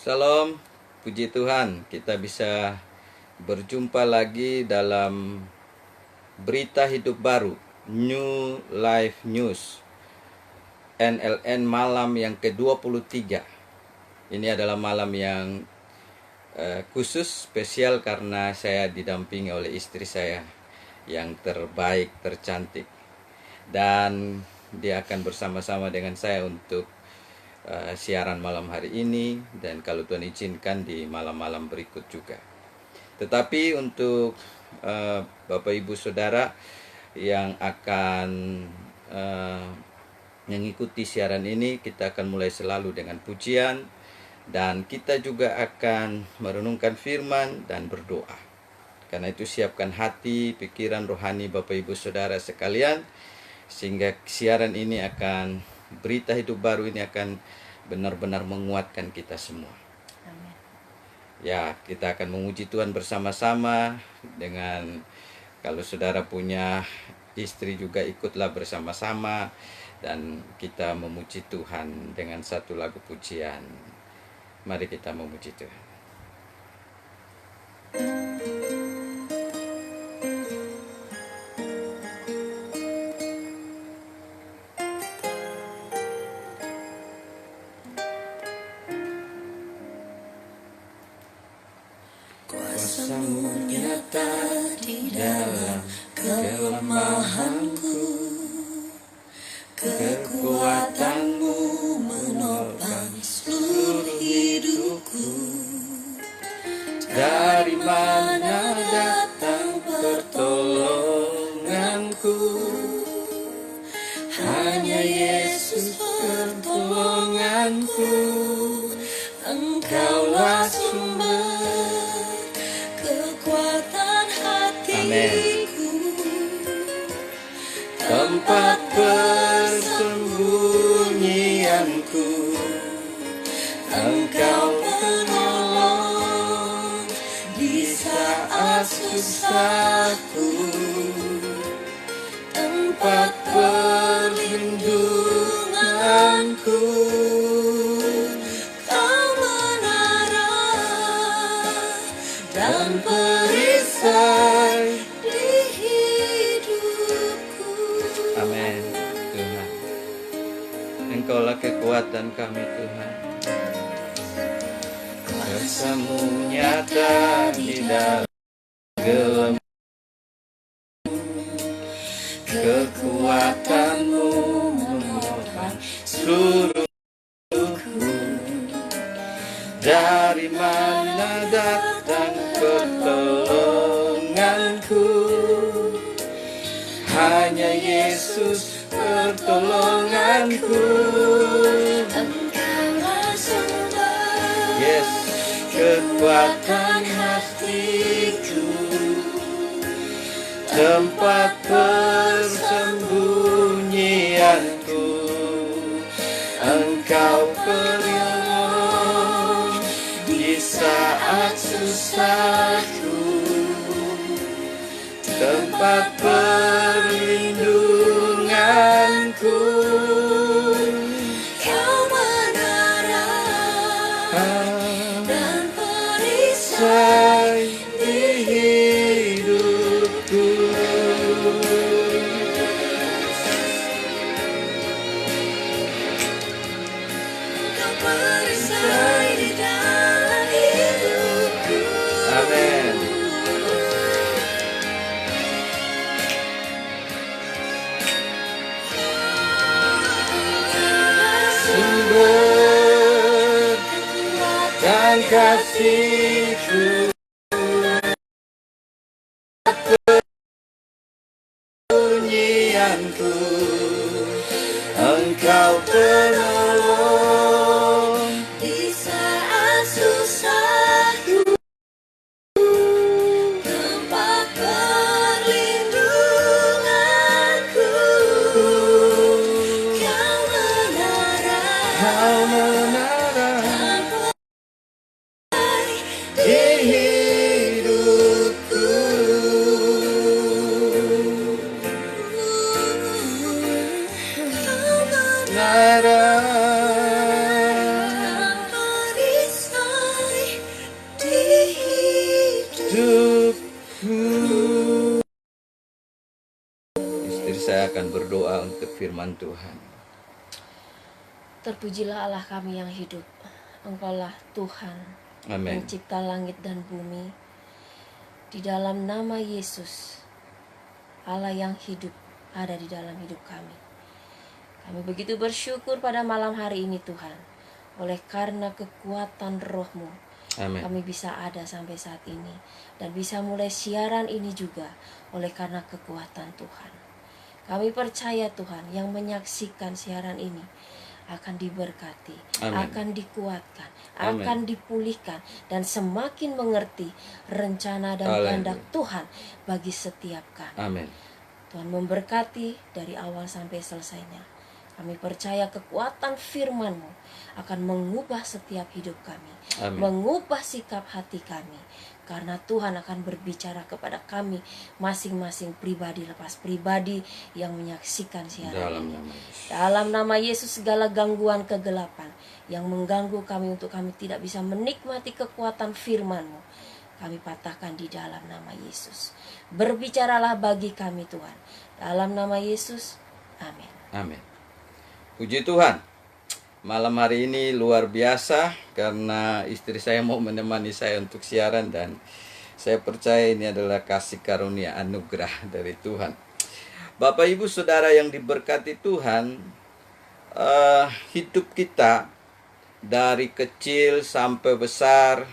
Salam, puji Tuhan, kita bisa berjumpa lagi dalam berita hidup baru, New Life News, NLN malam yang ke-23. Ini adalah malam yang khusus, spesial karena saya didampingi oleh istri saya yang terbaik, tercantik. Dan dia akan bersama-sama dengan saya untuk siaran malam hari ini, dan kalau Tuhan izinkan di malam-malam berikut juga. Tetapi untuk Bapak Ibu Saudara yang akan mengikuti siaran ini, kita akan mulai selalu dengan pujian, dan kita juga akan merenungkan firman dan berdoa. Karena itu siapkan hati, pikiran, rohani Bapak Ibu Saudara sekalian, sehingga siaran ini akan, berita hidup baru ini akan benar-benar menguatkan kita semua. Amin. Ya, kita akan memuji Tuhan bersama-sama dengan, kalau saudara punya istri juga ikutlah bersama-sama, dan kita memuji Tuhan dengan satu lagu pujian. Mari kita memuji Tuhan. Kuasa-Mu nyata di dalam kelemahanku, kekuatan-Mu menopang seluruh hidupku. Dari mana datang pertolonganku? Hanya Yesus pertolonganku. Engkaulah sumber kekuatan hatiku, tempat persembunyianku. Engkau penolong di saat susahku, tempat perlindunganku. Kau menara dan perisai di hidupku. Amin. Tuhan, Engkaulah kekuatan kami Tuhan. Kuasa-Mu nyata di dalam gelap, kekuatan-Mu menopang seluruhku. Dari mana datang pertolonganku? Hanya Yesus pertolonganku. Engkaulah sumber Yes, kekuatan hatiku, tempat persembunyianku. Engkau penolong di saat susahku, tempat perlindunganku. Kau menara dan perisai Di hidupku. Kau perisai di dalam hidupku. Amin. Sumber dan kasih-Ku, bunyianku. Engkau penolong Di saat susahku, tempat perlindunganku. Kau menara dan perisai di hidupku. Kau menara Nara dan perisai kita akan berdoa untuk firman Tuhan. Terpujilah Allah kami yang hidup. Engkaulah Tuhan, Amin. pencipta langit dan bumi. Di dalam nama Yesus, Allah yang hidup ada di dalam hidup kami. Kami begitu bersyukur pada malam hari ini Tuhan. Oleh karena kekuatan Roh-Mu, Amin. kami bisa ada sampai saat ini. Dan bisa mulai siaran ini juga oleh karena kekuatan Tuhan. Kami percaya Tuhan yang menyaksikan siaran ini akan diberkati, Amin. akan dikuatkan, Amin. akan dipulihkan, dan semakin mengerti rencana dan Haleluya. kehendak Tuhan bagi setiap kami. Amin. Tuhan memberkati dari awal sampai selesainya. Kami percaya kekuatan firman-Mu akan mengubah setiap hidup kami, Amin. mengubah sikap hati kami. Karena Tuhan akan berbicara kepada kami masing-masing pribadi lepas pribadi yang menyaksikan siaran Dalam ini. nama Yesus. Dalam nama Yesus, segala gangguan kegelapan yang mengganggu kami untuk kami tidak bisa menikmati kekuatan firman-Mu, kami patahkan di dalam nama Yesus. Berbicaralah bagi kami Tuhan. Dalam nama Yesus, amin. Amin. Puji Tuhan. Malam hari ini luar biasa karena istri saya mau menemani saya untuk siaran, dan saya percaya ini adalah kasih karunia anugerah dari Tuhan. Bapak Ibu Saudara yang diberkati Tuhan, hidup kita dari kecil sampai besar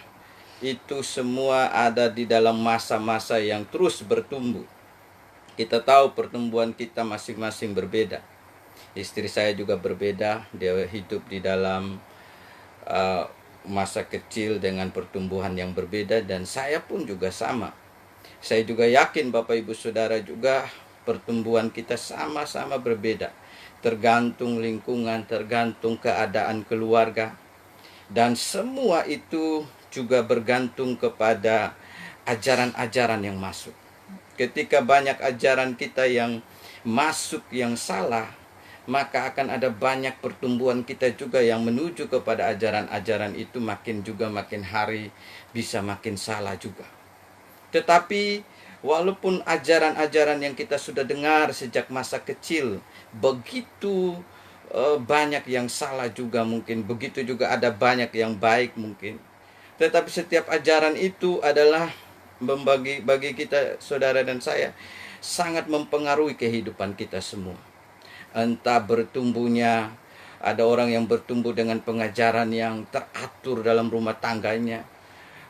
itu semua ada di dalam masa-masa yang terus bertumbuh. Kita tahu pertumbuhan kita masing-masing berbeda. Istri saya juga berbeda, dia hidup di dalam masa kecil dengan pertumbuhan yang berbeda, dan saya pun juga sama. Saya juga yakin Bapak Ibu Saudara juga pertumbuhan kita sama-sama berbeda. Tergantung lingkungan, tergantung keadaan keluarga. Dan semua itu juga bergantung kepada ajaran-ajaran yang masuk. Ketika banyak ajaran kita yang masuk yang salah, maka akan ada banyak pertumbuhan kita juga yang menuju kepada ajaran-ajaran itu makin hari bisa makin salah juga. Tetapi walaupun ajaran-ajaran yang kita sudah dengar sejak masa kecil begitu banyak yang salah juga mungkin, begitu juga ada banyak yang baik mungkin. Tetapi setiap ajaran itu adalah bagi kita, saudara dan saya, sangat mempengaruhi kehidupan kita semua. Entah bertumbuhnya, ada orang yang bertumbuh dengan pengajaran yang teratur dalam rumah tangganya,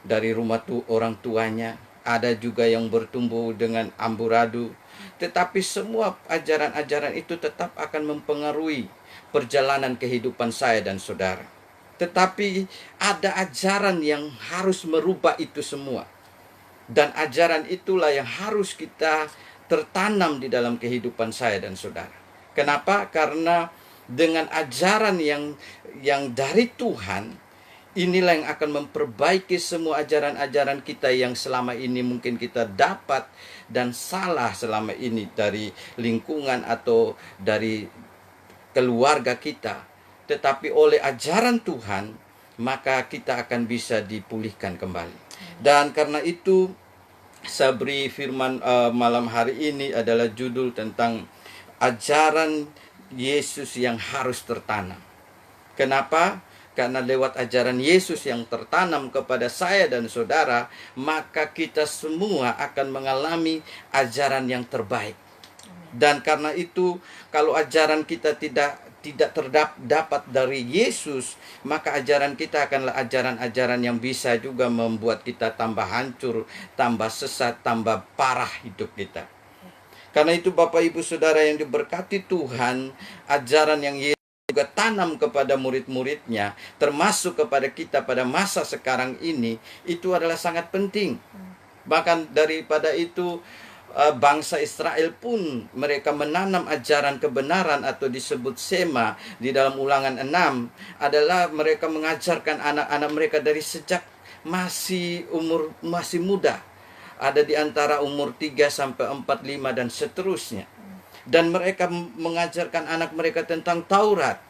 dari orang tuanya. Ada juga yang bertumbuh dengan amburadul. Tetapi semua ajaran-ajaran itu tetap akan mempengaruhi perjalanan kehidupan saya dan saudara. Tetapi ada ajaran yang harus merubah itu semua. Dan ajaran itulah yang harus kita tertanam di dalam kehidupan saya dan saudara. Kenapa? Karena dengan ajaran yang dari Tuhan, inilah yang akan memperbaiki semua ajaran-ajaran kita yang selama ini mungkin kita dapat dan salah selama ini dari lingkungan atau dari keluarga kita. Tetapi oleh ajaran Tuhan, maka kita akan bisa dipulihkan kembali. Dan karena itu, saya beri firman malam hari ini adalah judul tentang ajaran Yesus yang harus tertanam. Kenapa? Karena lewat ajaran Yesus yang tertanam kepada saya dan saudara, maka kita semua akan mengalami ajaran yang terbaik. Dan karena itu, kalau ajaran kita tidak terdapat dari Yesus, maka ajaran kita akanlah ajaran-ajaran yang bisa juga membuat kita tambah hancur, tambah sesat, tambah parah hidup kita. Karena itu Bapak Ibu Saudara yang diberkati Tuhan, ajaran yang Yesus juga tanam kepada murid-muridnya, termasuk kepada kita pada masa sekarang ini, itu adalah sangat penting. Bahkan daripada itu, bangsa Israel pun mereka menanam ajaran kebenaran atau disebut sema di dalam Ulangan 6, adalah mereka mengajarkan anak-anak mereka dari sejak masih muda. Ada di antara umur 3 sampai 4, 5 dan seterusnya. Dan mereka mengajarkan anak mereka tentang Taurat.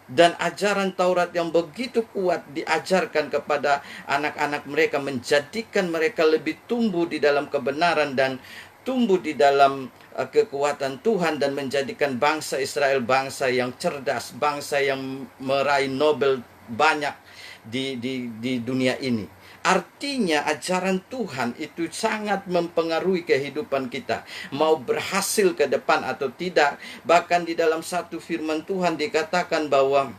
Dan ajaran Taurat yang begitu kuat diajarkan kepada anak-anak mereka, menjadikan mereka lebih tumbuh di dalam kebenaran dan tumbuh di dalam kekuatan Tuhan dan menjadikan bangsa Israel bangsa yang cerdas, bangsa yang meraih Nobel banyak di dunia ini. Artinya ajaran Tuhan itu sangat mempengaruhi kehidupan kita. Mau berhasil ke depan atau tidak. Bahkan di dalam satu firman Tuhan dikatakan bahwa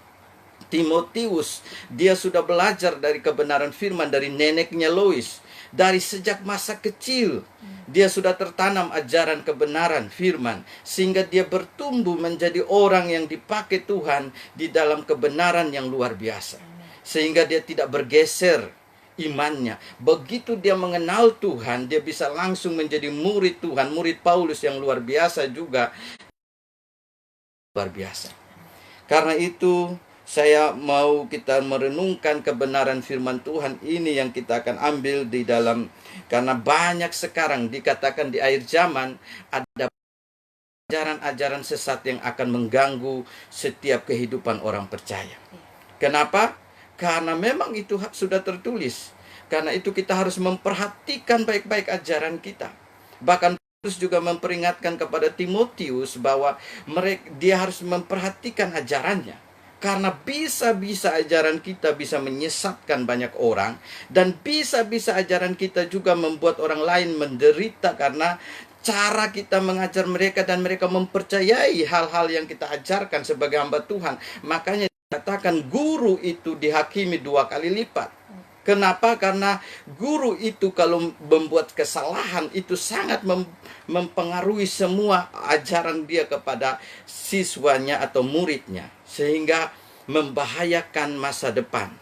Timotius, dia sudah belajar dari kebenaran firman dari neneknya Lois. Dari sejak masa kecil, dia sudah tertanam ajaran kebenaran firman. Sehingga dia bertumbuh menjadi orang yang dipakai Tuhan di dalam kebenaran yang luar biasa. Sehingga dia tidak bergeser imannya. Begitu dia mengenal Tuhan, dia bisa langsung menjadi murid Tuhan, murid Paulus yang luar biasa juga. Luar biasa. Karena itu, saya mau kita merenungkan kebenaran firman Tuhan ini yang kita akan ambil di dalam, karena banyak sekarang dikatakan di akhir zaman ada ajaran-ajaran sesat yang akan mengganggu setiap kehidupan orang percaya. Kenapa? Karena memang itu sudah tertulis. Karena itu kita harus memperhatikan baik-baik ajaran kita. Bahkan Paulus juga memperingatkan kepada Timotius bahwa dia harus memperhatikan ajarannya. Karena bisa-bisa ajaran kita bisa menyesatkan banyak orang. Dan bisa-bisa ajaran kita juga membuat orang lain menderita karena cara kita mengajar mereka dan mereka mempercayai hal-hal yang kita ajarkan sebagai hamba Tuhan. Makanya dikatakan guru itu dihakimi 2 kali lipat. Kenapa? Karena guru itu kalau membuat kesalahan itu sangat mempengaruhi semua ajaran dia kepada siswanya atau muridnya. Sehingga membahayakan masa depan.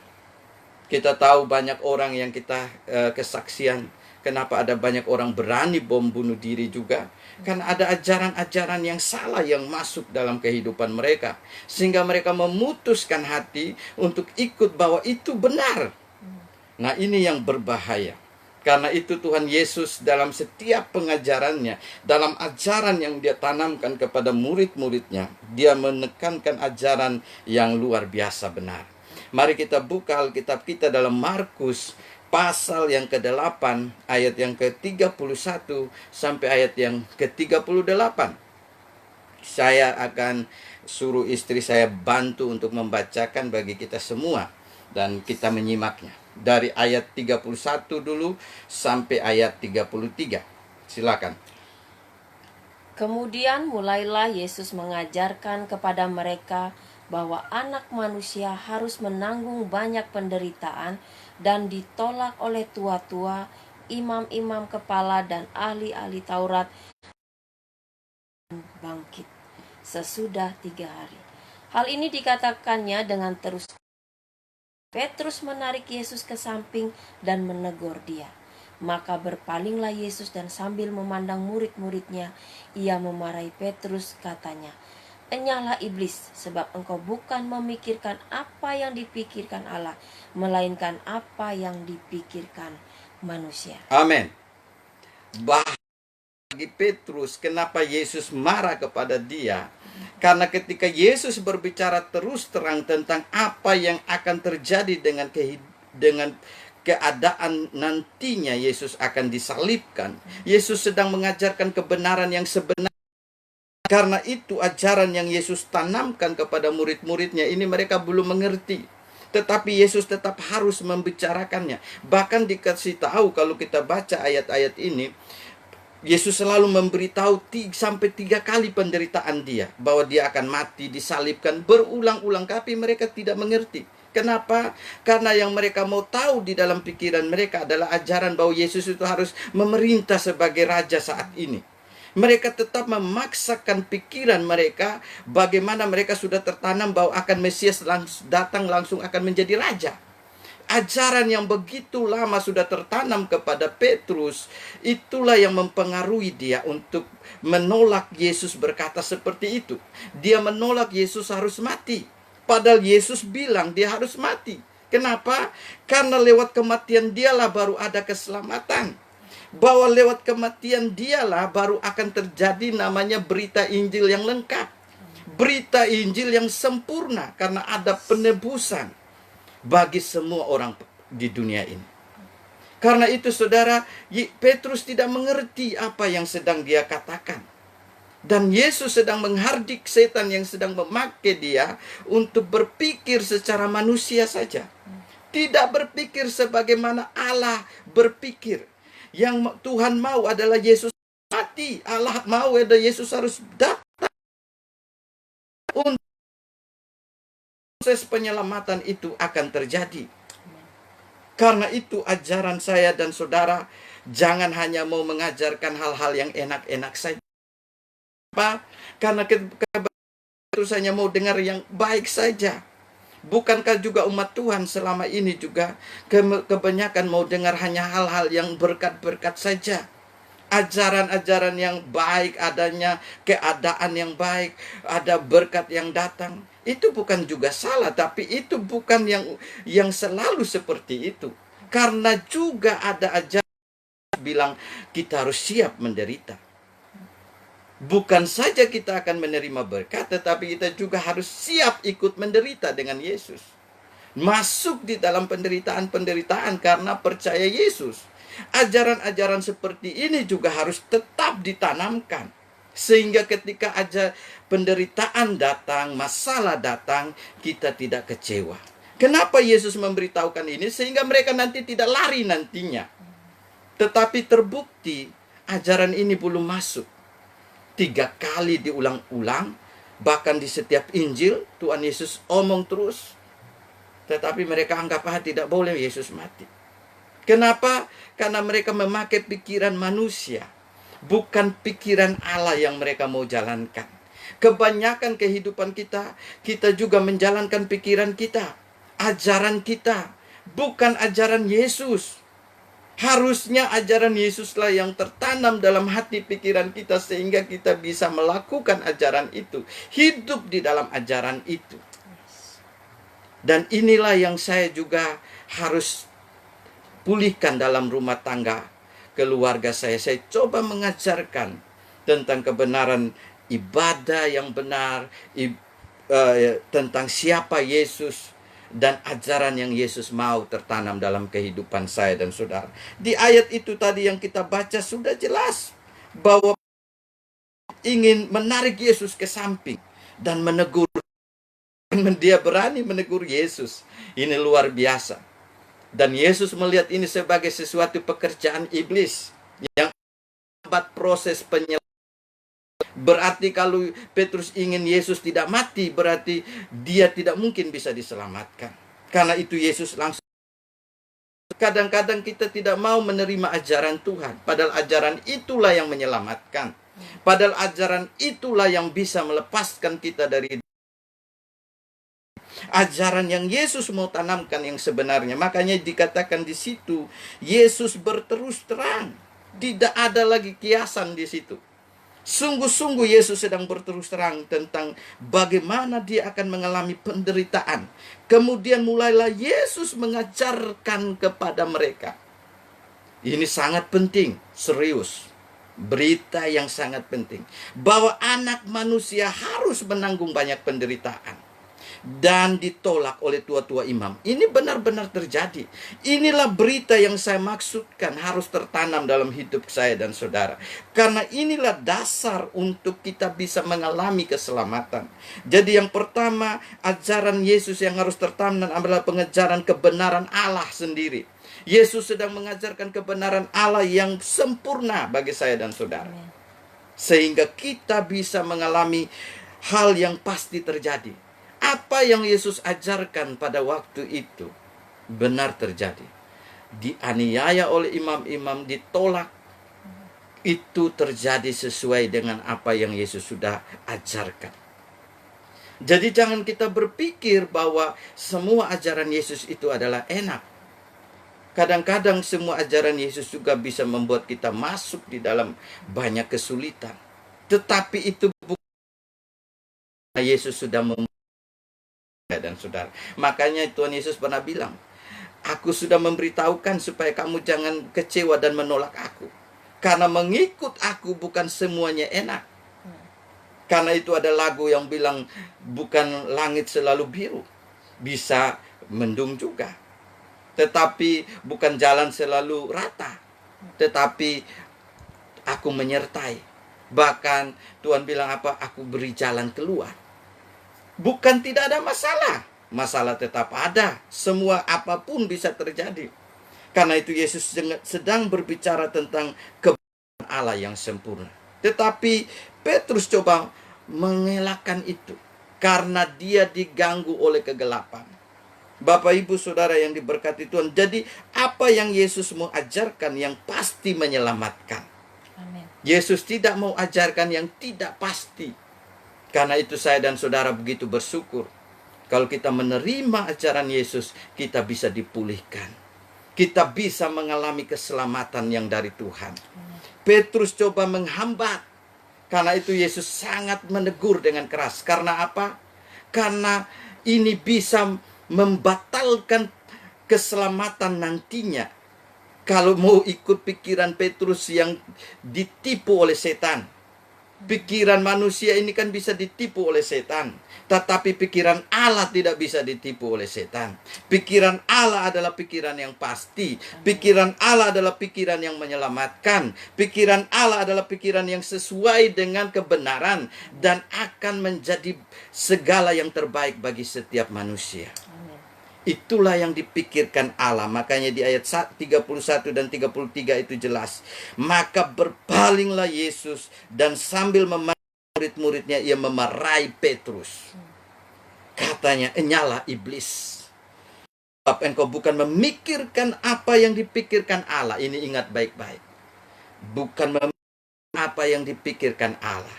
Kita tahu banyak orang yang kita kesaksian. Kenapa ada banyak orang berani bom bunuh diri juga? Karena ada ajaran-ajaran yang salah yang masuk dalam kehidupan mereka. Sehingga mereka memutuskan hati untuk ikut bahwa itu benar. Nah, ini yang berbahaya. Karena itu Tuhan Yesus dalam setiap pengajarannya, dalam ajaran yang dia tanamkan kepada murid-muridnya, dia menekankan ajaran yang luar biasa benar. Mari kita buka Alkitab kita dalam Markus pasal yang ke-8, ayat yang ke-31 sampai ayat yang ke-38. Saya akan suruh istri saya bantu untuk membacakan bagi kita semua dan kita menyimaknya. Dari ayat 31 dulu sampai ayat 33. Silakan. Kemudian mulailah Yesus mengajarkan kepada mereka bahwa anak manusia harus menanggung banyak penderitaan dan ditolak oleh tua-tua, imam-imam kepala dan ahli-ahli Taurat bangkit sesudah 3 hari. Hal ini dikatakannya dengan terus. Petrus menarik Yesus ke samping dan menegur dia. Maka berpalinglah Yesus dan sambil memandang murid-muridnya, ia memarahi Petrus, katanya, "Enyahlah iblis, sebab engkau bukan memikirkan apa yang dipikirkan Allah, melainkan apa yang dipikirkan manusia." Amin. Bagi Petrus, kenapa Yesus marah kepada dia? Karena ketika Yesus berbicara terus terang tentang apa yang akan terjadi dengan keadaan nantinya Yesus akan disalibkan, Yesus sedang mengajarkan kebenaran yang sebenar. Karena itu ajaran yang Yesus tanamkan kepada murid-muridnya ini mereka belum mengerti. Tetapi Yesus tetap harus membicarakannya. Bahkan dikasih tahu kalau kita baca ayat-ayat ini, Yesus selalu memberitahu 3 kali penderitaan dia. Bahwa dia akan mati, disalibkan berulang-ulang. Tapi mereka tidak mengerti. Kenapa? Karena yang mereka mau tahu di dalam pikiran mereka adalah ajaran bahwa Yesus itu harus memerintah sebagai raja saat ini. Mereka tetap memaksakan pikiran mereka bagaimana mereka sudah tertanam bahwa akan Mesias datang langsung akan menjadi raja. Ajaran yang begitu lama sudah tertanam kepada Petrus, itulah yang mempengaruhi dia untuk menolak Yesus berkata seperti itu. Dia menolak Yesus harus mati. Padahal Yesus bilang dia harus mati. Kenapa? Karena lewat kematian dialah baru ada keselamatan. Bahwa lewat kematian dialah baru akan terjadi namanya berita Injil yang lengkap. Berita Injil yang sempurna karena ada penebusan bagi semua orang di dunia ini. Karena itu saudara, Petrus tidak mengerti apa yang sedang dia katakan. Dan Yesus sedang menghardik setan yang sedang memakai dia untuk berpikir secara manusia saja. Tidak berpikir sebagaimana Allah berpikir. Yang Tuhan mau adalah Yesus mati. Allah mau adalah Yesus harus datang. Untuk proses penyelamatan itu akan terjadi. Karena itu ajaran saya dan saudara, jangan hanya mau mengajarkan hal-hal yang enak-enak saja. Apa? Karena terus hanya mau dengar yang baik saja. Bukankah juga umat Tuhan selama ini juga kebanyakan mau dengar hanya hal-hal yang berkat-berkat saja. Ajaran-ajaran yang baik adanya, keadaan yang baik, ada berkat yang datang. Itu bukan juga salah, tapi itu bukan yang selalu seperti itu. Karena juga ada ajaran bilang kita harus siap menderita. Bukan saja kita akan menerima berkat, tetapi kita juga harus siap ikut menderita dengan Yesus. Masuk di dalam penderitaan-penderitaan karena percaya Yesus. Ajaran-ajaran seperti ini juga harus tetap ditanamkan. Sehingga ketika penderitaan datang, masalah datang, kita tidak kecewa. Kenapa Yesus memberitahukan ini? Sehingga mereka nanti tidak lari nantinya. Tetapi terbukti ajaran ini belum masuk. 3 kali diulang-ulang, bahkan di setiap Injil Tuhan Yesus omong terus. Tetapi mereka anggap tidak boleh Yesus mati. Kenapa? Karena mereka memakai pikiran manusia, bukan pikiran Allah yang mereka mau jalankan. Kebanyakan kehidupan kita juga menjalankan pikiran kita, ajaran kita, bukan ajaran Yesus. Harusnya ajaran Yesuslah yang tertanam dalam hati pikiran kita sehingga kita bisa melakukan ajaran itu, hidup di dalam ajaran itu. Dan inilah yang saya juga harus pulihkan dalam rumah tangga keluarga saya. Saya coba mengajarkan tentang kebenaran ibadah yang benar, tentang siapa Yesus, dan ajaran yang Yesus mau tertanam dalam kehidupan saya dan saudara. Di ayat itu tadi yang kita baca sudah jelas bahwa ingin menarik Yesus ke samping dan menegur. Dia berani menegur Yesus. Ini luar biasa. Dan Yesus melihat ini sebagai sesuatu pekerjaan iblis yang membuat proses penyelesaian. Berarti kalau Petrus ingin Yesus tidak mati, berarti dia tidak mungkin bisa diselamatkan. Karena itu Yesus langsung. Kadang-kadang kita tidak mau menerima ajaran Tuhan, padahal ajaran itulah yang menyelamatkan. Padahal ajaran itulah yang bisa melepaskan kita dari ajaran yang Yesus mau tanamkan yang sebenarnya. Makanya dikatakan di situ, Yesus berterus terang. Tidak ada lagi kiasan di situ. Sungguh-sungguh Yesus sedang berterus terang tentang bagaimana dia akan mengalami penderitaan. Kemudian mulailah Yesus mengajarkan kepada mereka. Ini sangat penting, serius. Berita yang sangat penting. Bahwa anak manusia harus menanggung banyak penderitaan. Dan ditolak oleh tua-tua imam. Ini benar-benar terjadi. Inilah berita yang saya maksudkan harus tertanam dalam hidup saya dan saudara. Karena inilah dasar untuk kita bisa mengalami keselamatan. Jadi yang pertama, ajaran Yesus yang harus tertanam adalah pengejaran kebenaran Allah sendiri. Yesus sedang mengajarkan kebenaran Allah yang sempurna bagi saya dan saudara. Sehingga kita bisa mengalami hal yang pasti terjadi. Apa yang Yesus ajarkan pada waktu itu benar terjadi. Dianiaya oleh imam-imam, ditolak. Itu terjadi sesuai dengan apa yang Yesus sudah ajarkan. Jadi jangan kita berpikir bahwa semua ajaran Yesus itu adalah enak. Kadang-kadang semua ajaran Yesus juga bisa membuat kita masuk di dalam banyak kesulitan. Tetapi itu bukan Yesus sudah dan saudara. Makanya Tuhan Yesus pernah bilang, aku sudah memberitahukan supaya kamu jangan kecewa dan menolak aku. Karena mengikut aku bukan semuanya enak. Karena itu ada lagu yang bilang, bukan langit selalu biru, bisa mendung juga. Tetapi bukan jalan selalu rata, tetapi aku menyertai. Bahkan Tuhan bilang apa? Aku beri jalan keluar. Bukan tidak ada masalah. Masalah tetap ada. Semua apapun bisa terjadi. Karena itu Yesus sedang berbicara tentang kebenaran Allah yang sempurna. Tetapi Petrus coba mengelakkan itu. Karena dia diganggu oleh kegelapan. Bapak ibu saudara yang diberkati Tuhan. Jadi apa yang Yesus mau ajarkan yang pasti menyelamatkan. Amin. Yesus tidak mau ajarkan yang tidak pasti. Karena itu saya dan saudara begitu bersyukur. Kalau kita menerima ajaran Yesus, kita bisa dipulihkan. Kita bisa mengalami keselamatan yang dari Tuhan. Petrus coba menghambat. Karena itu Yesus sangat menegur dengan keras. Karena apa? Karena ini bisa membatalkan keselamatan nantinya. Kalau mau ikut pikiran Petrus yang ditipu oleh setan. Pikiran manusia ini kan bisa ditipu oleh setan. Tetapi pikiran Allah tidak bisa ditipu oleh setan. Pikiran Allah adalah pikiran yang pasti. Pikiran Allah adalah pikiran yang menyelamatkan. Pikiran Allah adalah pikiran yang sesuai dengan kebenaran. Dan akan menjadi segala yang terbaik bagi setiap manusia. Amin. Itulah yang dipikirkan Allah. Makanya di ayat 31 dan 33 itu jelas. Maka berpalinglah Yesus dan sambil memanggil murid-muridnya ia memarahi Petrus. Katanya, "Enyalah iblis. Sebab engkau bukan memikirkan apa yang dipikirkan Allah." Ini ingat baik-baik. Bukan memikirkan apa yang dipikirkan Allah.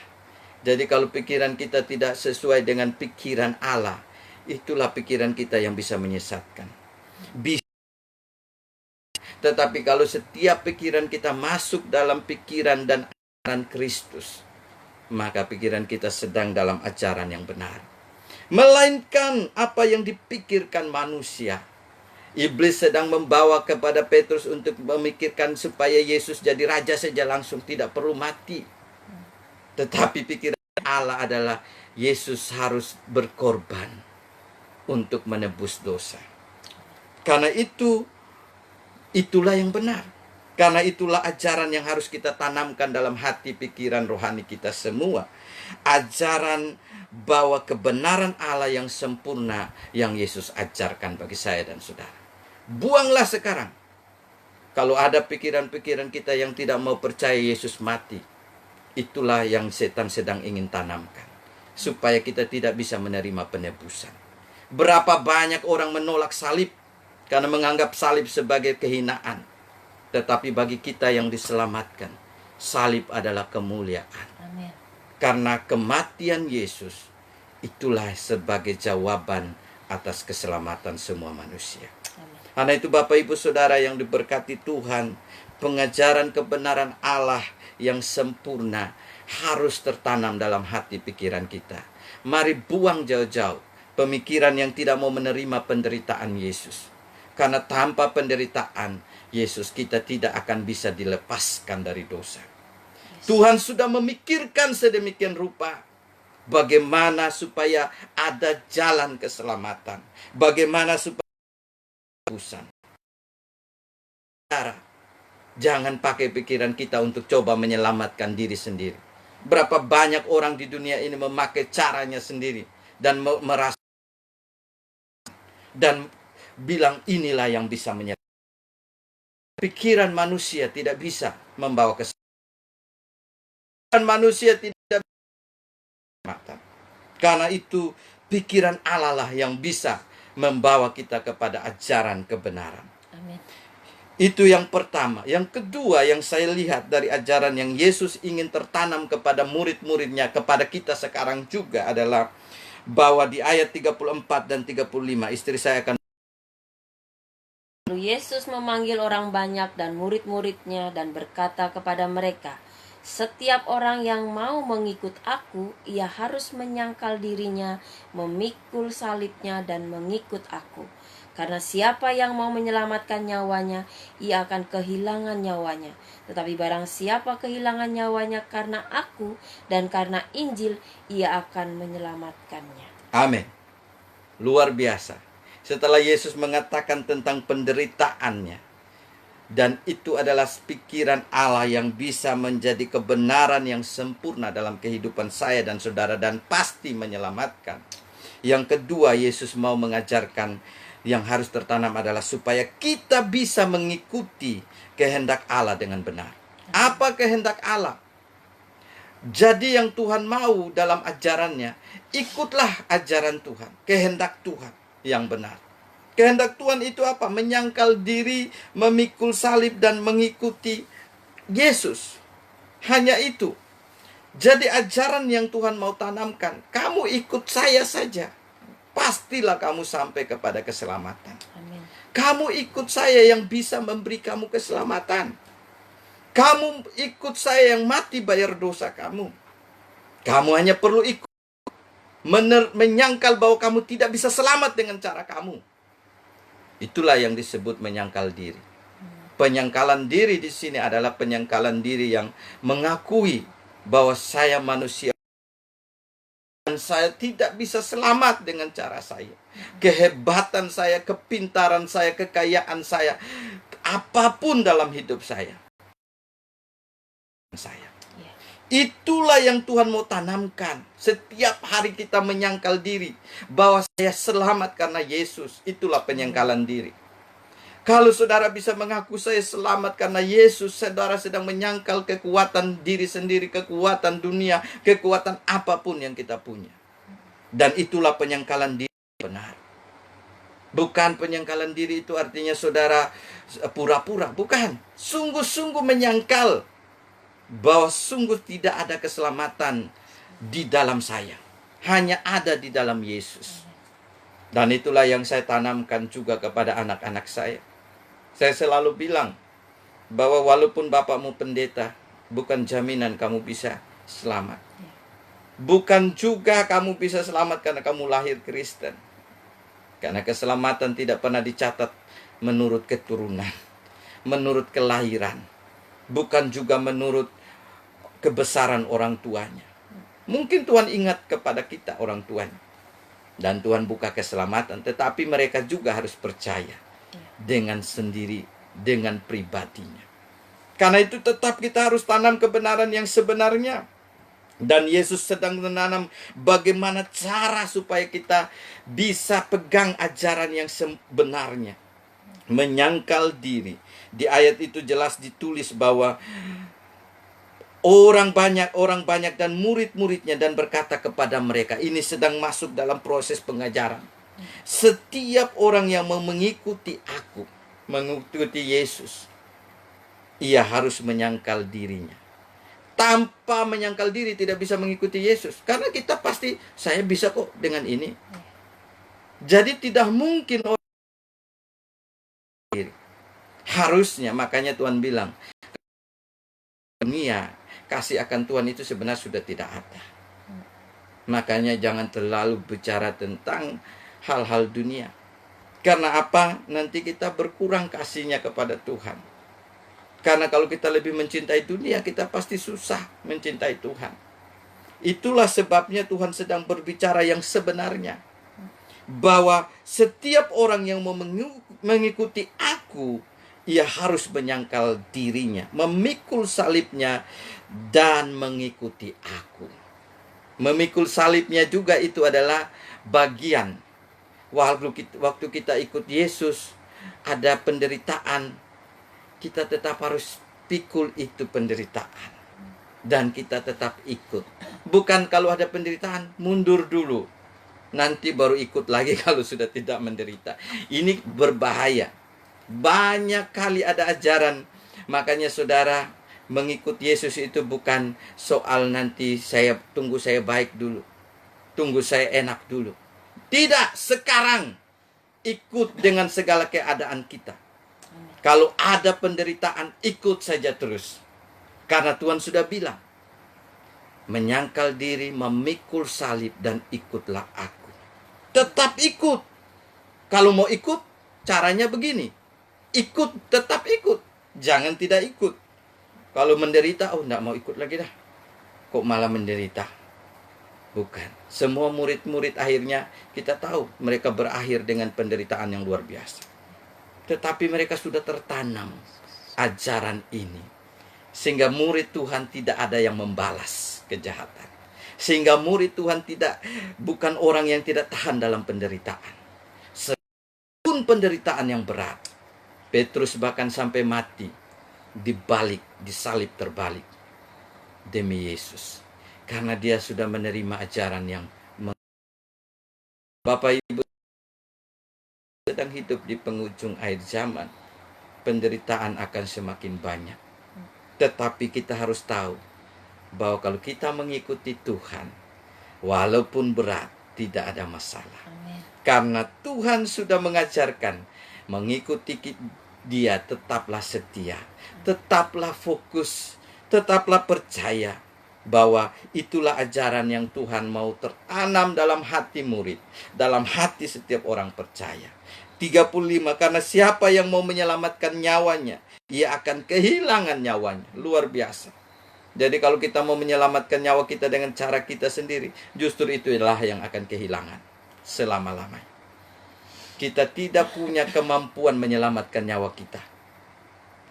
Jadi kalau pikiran kita tidak sesuai dengan pikiran Allah, itulah pikiran kita yang bisa menyesatkan. Tetapi kalau setiap pikiran kita masuk dalam pikiran dan ajaran Kristus, maka pikiran kita sedang dalam ajaran yang benar. Melainkan apa yang dipikirkan manusia. Iblis sedang membawa kepada Petrus untuk memikirkan supaya Yesus jadi raja saja langsung, tidak perlu mati. Tetapi pikiran Allah adalah Yesus harus berkorban untuk menebus dosa. Karena itulah yang benar. Karena itulah ajaran yang harus kita tanamkan dalam hati pikiran rohani kita semua. Ajaran bahwa kebenaran Allah yang sempurna yang Yesus ajarkan bagi saya dan saudara. Buanglah sekarang. Kalau ada pikiran-pikiran kita yang tidak mau percaya Yesus mati, itulah yang setan sedang ingin tanamkan. Supaya kita tidak bisa menerima penebusan. Berapa banyak orang menolak salib karena menganggap salib sebagai kehinaan. Tetapi bagi kita yang diselamatkan, salib adalah kemuliaan. Amin. Karena kematian Yesus, itulah sebagai jawaban atas keselamatan semua manusia. Amin. Karena itu Bapak Ibu Saudara yang diberkati Tuhan, pengajaran kebenaran Allah yang sempurna harus tertanam dalam hati pikiran kita. Mari buang jauh-jauh pemikiran yang tidak mau menerima penderitaan Yesus. Karena tanpa penderitaan, Yesus kita tidak akan bisa dilepaskan dari dosa. Tuhan sudah memikirkan sedemikian rupa bagaimana supaya ada jalan keselamatan. Bagaimana supaya tebusan. Jangan pakai pikiran kita untuk coba menyelamatkan diri sendiri. Berapa banyak orang di dunia ini memakai caranya sendiri dan merasa dan bilang inilah yang bisa menyelamatkan. Pikiran manusia tidak bisa membawa keselamatan. Manusia tidak bisa keselamatan. Karena itu pikiran Allah lah yang bisa membawa kita kepada ajaran kebenaran. Amin. Itu yang pertama. Yang kedua yang saya lihat dari ajaran yang Yesus ingin tertanam kepada murid-muridnya, kepada kita sekarang juga adalah bahwa di ayat 34 dan 35, istri saya akan. Lalu Yesus memanggil orang banyak dan murid-muridnya dan berkata kepada mereka, "Setiap orang yang mau mengikut aku, ia harus menyangkal dirinya, memikul salibnya dan mengikut aku. Karena siapa yang mau menyelamatkan nyawanya, ia akan kehilangan nyawanya. Tetapi barang siapa kehilangan nyawanya karena aku dan karena Injil, ia akan menyelamatkannya." Amin. Luar biasa. Setelah Yesus mengatakan tentang penderitaannya, Dan itu adalah pikiran Allah yang bisa menjadi kebenaran yang sempurna dalam kehidupan saya dan saudara, dan pasti menyelamatkan. Yang kedua, Yesus mau mengajarkan yang harus tertanam adalah supaya kita bisa mengikuti kehendak Allah dengan benar. Apa kehendak Allah? Jadi yang Tuhan mau dalam ajarannya, ikutlah ajaran Tuhan, kehendak Tuhan yang benar. Kehendak Tuhan itu apa? Menyangkal diri, memikul salib, dan mengikuti Yesus. Hanya itu. Jadi ajaran yang Tuhan mau tanamkan, kamu ikut saya saja, pastilah kamu sampai kepada keselamatan. Amin. Kamu ikut saya yang bisa memberi kamu keselamatan. Kamu ikut saya yang mati bayar dosa kamu. Kamu hanya perlu ikut, menyangkal bahwa kamu tidak bisa selamat dengan cara kamu. Itulah yang disebut menyangkal diri. Penyangkalan diri di sini adalah penyangkalan diri yang mengakui bahwa saya manusia dan saya tidak bisa selamat dengan cara saya. Kehebatan saya, kepintaran saya, kekayaan saya, apapun dalam hidup saya. Itulah yang Tuhan mau tanamkan. Setiap hari kita menyangkal diri bahwa saya selamat karena Yesus. Itulah penyangkalan diri. Kalau saudara bisa mengaku saya selamat karena Yesus, saudara sedang menyangkal kekuatan diri sendiri, kekuatan dunia, kekuatan apapun yang kita punya. Dan itulah penyangkalan diri benar. Bukan penyangkalan diri itu artinya saudara pura-pura. Bukan. Sungguh-sungguh menyangkal bahwa sungguh tidak ada keselamatan di dalam saya. Hanya ada di dalam Yesus. Dan itulah yang saya tanamkan juga kepada anak-anak saya. Saya selalu bilang bahwa walaupun bapakmu pendeta, bukan jaminan kamu bisa selamat. Bukan juga kamu bisa selamat karena kamu lahir Kristen. Karena keselamatan tidak pernah dicatat menurut keturunan, menurut kelahiran. Bukan juga menurut kebesaran orang tuanya. Mungkin Tuhan ingat kepada kita orang tuanya. Dan Tuhan buka keselamatan. Tetapi mereka juga harus percaya. Dengan sendiri, dengan pribadinya. Karena itu tetap kita harus tanam kebenaran yang sebenarnya. Dan Yesus sedang menanam bagaimana cara supaya kita bisa pegang ajaran yang sebenarnya. Menyangkal diri. Di ayat itu jelas ditulis bahwa orang banyak dan murid-muridnya, dan berkata kepada mereka, ini sedang masuk dalam proses pengajaran. Setiap orang yang mau mengikuti aku, mengikuti Yesus, ia harus menyangkal dirinya. Tanpa menyangkal diri tidak bisa mengikuti Yesus. Karena kita pasti, saya bisa kok dengan ini. Jadi tidak mungkin orang diri. Harusnya, makanya Tuhan bilang, dunia, kasih akan Tuhan itu sebenarnya sudah tidak ada. Makanya jangan terlalu bicara tentang hal-hal dunia. Karena apa? Nanti kita berkurang kasihnya kepada Tuhan. Karena kalau kita lebih mencintai dunia, kita pasti susah mencintai Tuhan. Itulah sebabnya Tuhan sedang berbicara yang sebenarnya. Bahwa setiap orang yang mau mengikuti aku, ia harus menyangkal dirinya, memikul salibnya, dan mengikuti aku. Memikul salibnya juga itu adalah bagian. Waktu kita ikut Yesus, ada penderitaan, kita tetap harus pikul itu penderitaan. Dan kita tetap ikut. Bukan kalau ada penderitaan, mundur dulu. Nanti baru ikut lagi kalau sudah tidak menderita. Ini berbahaya. Banyak kali ada ajaran. Makanya saudara, mengikut Yesus itu bukan soal nanti tunggu saya baik dulu. Tunggu saya enak dulu. Tidak, sekarang ikut dengan segala keadaan kita. Kalau ada penderitaan, ikut saja terus. Karena Tuhan sudah bilang, menyangkal diri, memikul salib, dan ikutlah aku. Tetap ikut. Kalau mau ikut, caranya begini. Ikut, tetap ikut. Jangan tidak ikut. Kalau menderita, enggak mau ikut lagi dah. Kok malah menderita? Bukan. Semua murid-murid akhirnya kita tahu mereka berakhir dengan penderitaan yang luar biasa. Tetapi mereka sudah tertanam ajaran ini. Sehingga murid Tuhan tidak ada yang membalas kejahatan. Sehingga murid Tuhan bukan orang yang tidak tahan dalam penderitaan. Pun penderitaan yang berat. Petrus bahkan sampai mati, disalib terbalik demi Yesus. Karena dia sudah menerima ajaran yang Bapak Ibu sedang hidup di penghujung akhir zaman. Penderitaan akan semakin banyak. Tetapi kita harus tahu bahwa kalau kita mengikuti Tuhan, walaupun berat, tidak ada masalah. Amin. Karena Tuhan sudah mengajarkan, mengikuti Dia tetaplah setia, tetaplah fokus, tetaplah percaya bahwa itulah ajaran yang Tuhan mau teranam dalam hati murid, dalam hati setiap orang percaya. 35, karena siapa yang mau menyelamatkan nyawanya, ia akan kehilangan nyawanya. Luar biasa. Jadi kalau kita mau menyelamatkan nyawa kita dengan cara kita sendiri, justru itulah yang akan kehilangan selama-lamanya. Kita tidak punya kemampuan menyelamatkan nyawa kita.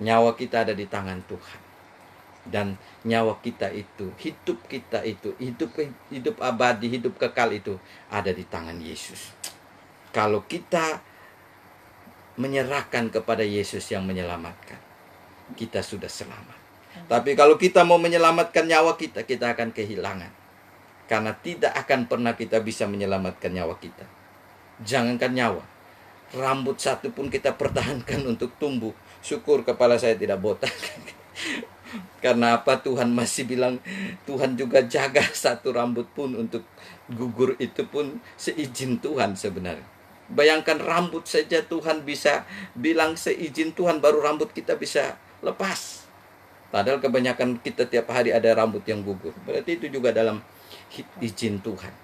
Nyawa kita ada di tangan Tuhan. Dan nyawa kita itu, hidup kita itu, hidup abadi, hidup kekal itu ada di tangan Yesus. Kalau kita menyerahkan kepada Yesus yang menyelamatkan, kita sudah selamat. Tapi kalau kita mau menyelamatkan nyawa kita, kita akan kehilangan. Karena tidak akan pernah kita bisa menyelamatkan nyawa kita. Jangankan nyawa, rambut satu pun kita pertahankan untuk tumbuh. Syukur kepala saya tidak botak. Karena apa? Tuhan masih bilang, Tuhan juga jaga satu rambut pun untuk gugur, itu pun seizin Tuhan sebenarnya. Bayangkan rambut saja Tuhan bisa bilang seizin Tuhan baru rambut kita bisa lepas. Padahal kebanyakan kita tiap hari ada rambut yang gugur. Berarti itu juga dalam izin Tuhan.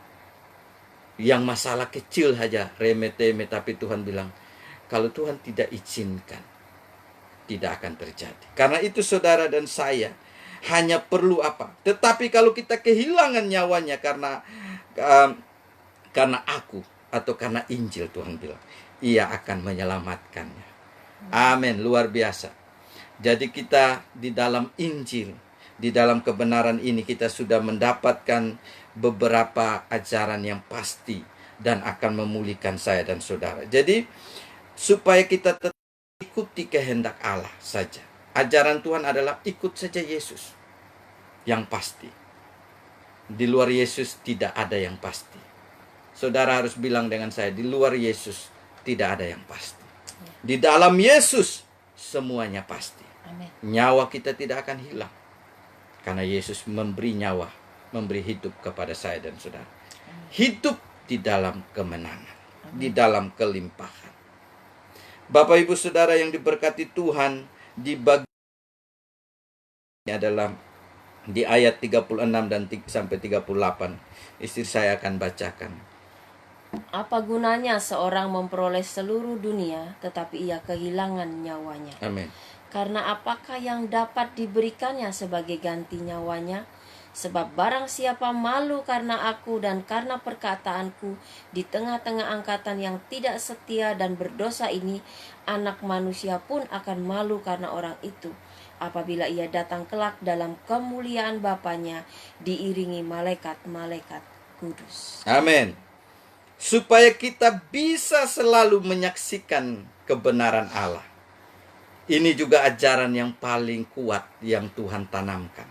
Yang masalah kecil saja, remeh-temeh, tapi Tuhan bilang, kalau Tuhan tidak izinkan, tidak akan terjadi. Karena itu saudara dan saya hanya perlu apa? Tetapi kalau kita kehilangan nyawanya karena aku atau karena Injil, Tuhan bilang, ia akan menyelamatkannya. Amin, luar biasa. Jadi kita di dalam Injil, di dalam kebenaran ini kita sudah mendapatkan beberapa ajaran yang pasti dan akan memulihkan saya dan saudara. Jadi supaya kita tetap ikuti kehendak Allah saja. Ajaran Tuhan adalah ikut saja Yesus yang pasti. Di luar Yesus tidak ada yang pasti. Saudara harus bilang dengan saya, di luar Yesus tidak ada yang pasti. Di dalam Yesus semuanya pasti. Amin. Nyawa kita tidak akan hilang. Karena Yesus memberi nyawa, memberi hidup kepada saya dan saudara. Hidup di dalam kemenangan, di dalam kelimpahan. Bapak Ibu Saudara yang diberkati Tuhan, di bagian ini adalah di ayat 36 dan sampai 38. Istri saya akan bacakan. Apa gunanya seorang memperoleh seluruh dunia tetapi ia kehilangan nyawanya? Amin. Karena apakah yang dapat diberikannya sebagai ganti nyawanya? Sebab barang siapa malu karena aku dan karena perkataanku di tengah-tengah angkatan yang tidak setia dan berdosa ini, Anak Manusia pun akan malu karena orang itu, apabila ia datang kelak dalam kemuliaan Bapanya diiringi malaikat-malaikat kudus. Amin. Supaya kita bisa selalu menyaksikan kebenaran Allah. Ini juga ajaran yang paling kuat yang Tuhan tanamkan.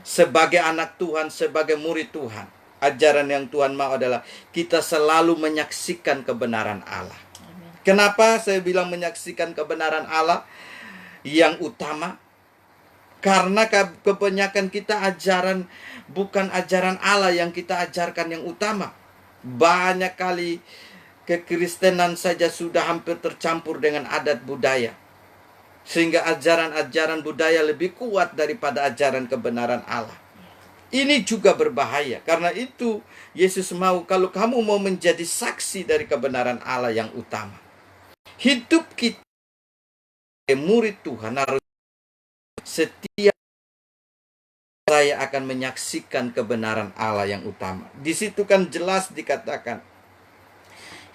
Sebagai anak Tuhan, sebagai murid Tuhan, ajaran yang Tuhan mau adalah kita selalu menyaksikan kebenaran Allah. Amin. Kenapa saya bilang menyaksikan kebenaran Allah yang utama? Karena kebanyakan kita bukan ajaran Allah yang kita ajarkan yang utama. Banyak kali kekristenan saja sudah hampir tercampur dengan adat budaya. Sehingga ajaran-ajaran budaya lebih kuat daripada ajaran kebenaran Allah. Ini juga berbahaya. Karena itu Yesus mau, kalau kamu mau menjadi saksi dari kebenaran Allah yang utama, hidup kita murid Tuhan harus setiap saya akan menyaksikan kebenaran Allah yang utama. Di situ kan jelas dikatakan,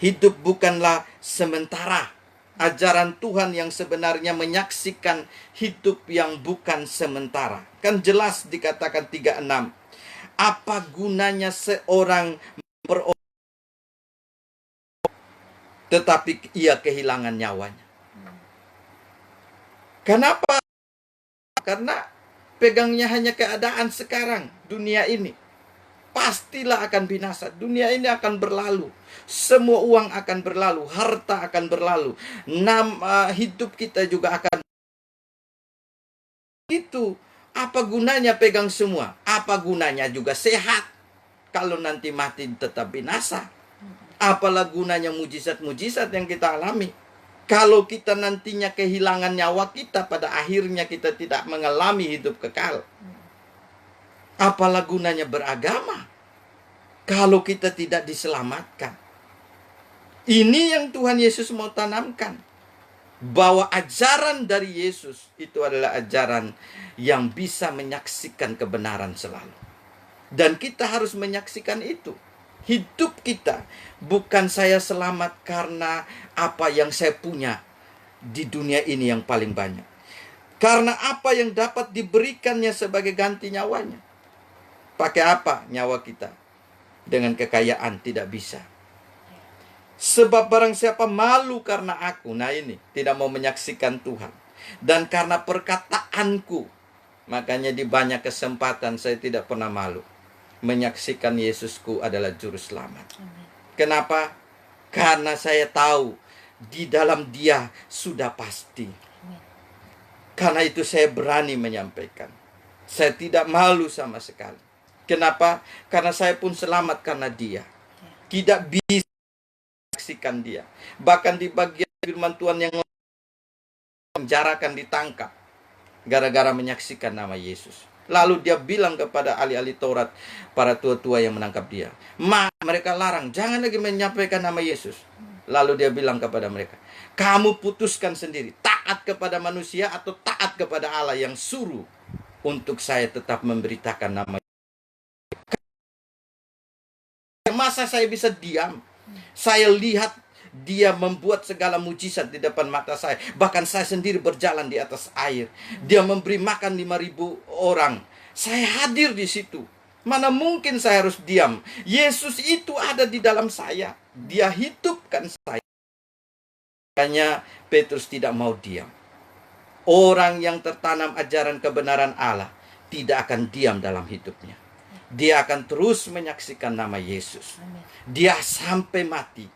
hidup bukanlah sementara, Ajaran Tuhan yang sebenarnya menyaksikan hidup yang bukan sementara. Kan jelas dikatakan 36. Apa gunanya seorang memperoleh tetapi ia kehilangan nyawanya? Kenapa? Karena pegangnya hanya keadaan sekarang, dunia ini. Pastilah akan binasa. Dunia ini akan berlalu. Semua uang akan berlalu. Harta akan berlalu. Hidup kita juga akan. Itu. Apa gunanya pegang semua? Apa gunanya juga sehat? Kalau nanti mati tetap binasa. Apalah gunanya mujizat-mujizat yang kita alami? Kalau kita nantinya kehilangan nyawa kita, pada akhirnya kita tidak mengalami hidup kekal. Apalah gunanya beragama kalau kita tidak diselamatkan? Ini yang Tuhan Yesus mau tanamkan. Bahwa ajaran dari Yesus itu adalah ajaran yang bisa menyaksikan kebenaran selalu. Dan kita harus menyaksikan itu. Hidup kita bukan saya selamat karena apa yang saya punya di dunia ini yang paling banyak. Karena apa yang dapat diberikannya sebagai ganti nyawanya. Pakai apa nyawa kita? Dengan kekayaan tidak bisa. Sebab barang siapa malu karena aku, nah ini, tidak mau menyaksikan Tuhan. Dan karena perkataanku, makanya di banyak kesempatan saya tidak pernah malu. Menyaksikan Yesusku adalah juru selamat. Kenapa? Karena saya tahu di dalam Dia sudah pasti. Karena itu saya berani menyampaikan. Saya tidak malu sama sekali. Kenapa? Karena saya pun selamat karena Dia. Tidak bisa menyaksikan Dia. Bahkan di bagian firman Tuhan yang penjarakan, ditangkap gara-gara menyaksikan nama Yesus. Lalu dia bilang kepada ahli-ahli Taurat, para tua-tua yang menangkap dia, mereka larang, jangan lagi menyampaikan nama Yesus. Lalu dia bilang kepada mereka, kamu putuskan sendiri, taat kepada manusia atau taat kepada Allah yang suruh untuk saya tetap memberitakan nama. Masa saya bisa diam? Saya lihat Dia membuat segala mujizat di depan mata saya. Bahkan saya sendiri berjalan di atas air. Dia memberi makan 5.000 orang. Saya hadir di situ. Mana mungkin saya harus diam? Yesus itu ada di dalam saya. Dia hidupkan saya. Makanya Petrus tidak mau diam. Orang yang tertanam ajaran kebenaran Allah tidak akan diam dalam hidupnya. Dia akan terus menyaksikan nama Yesus. Dia sampai mati.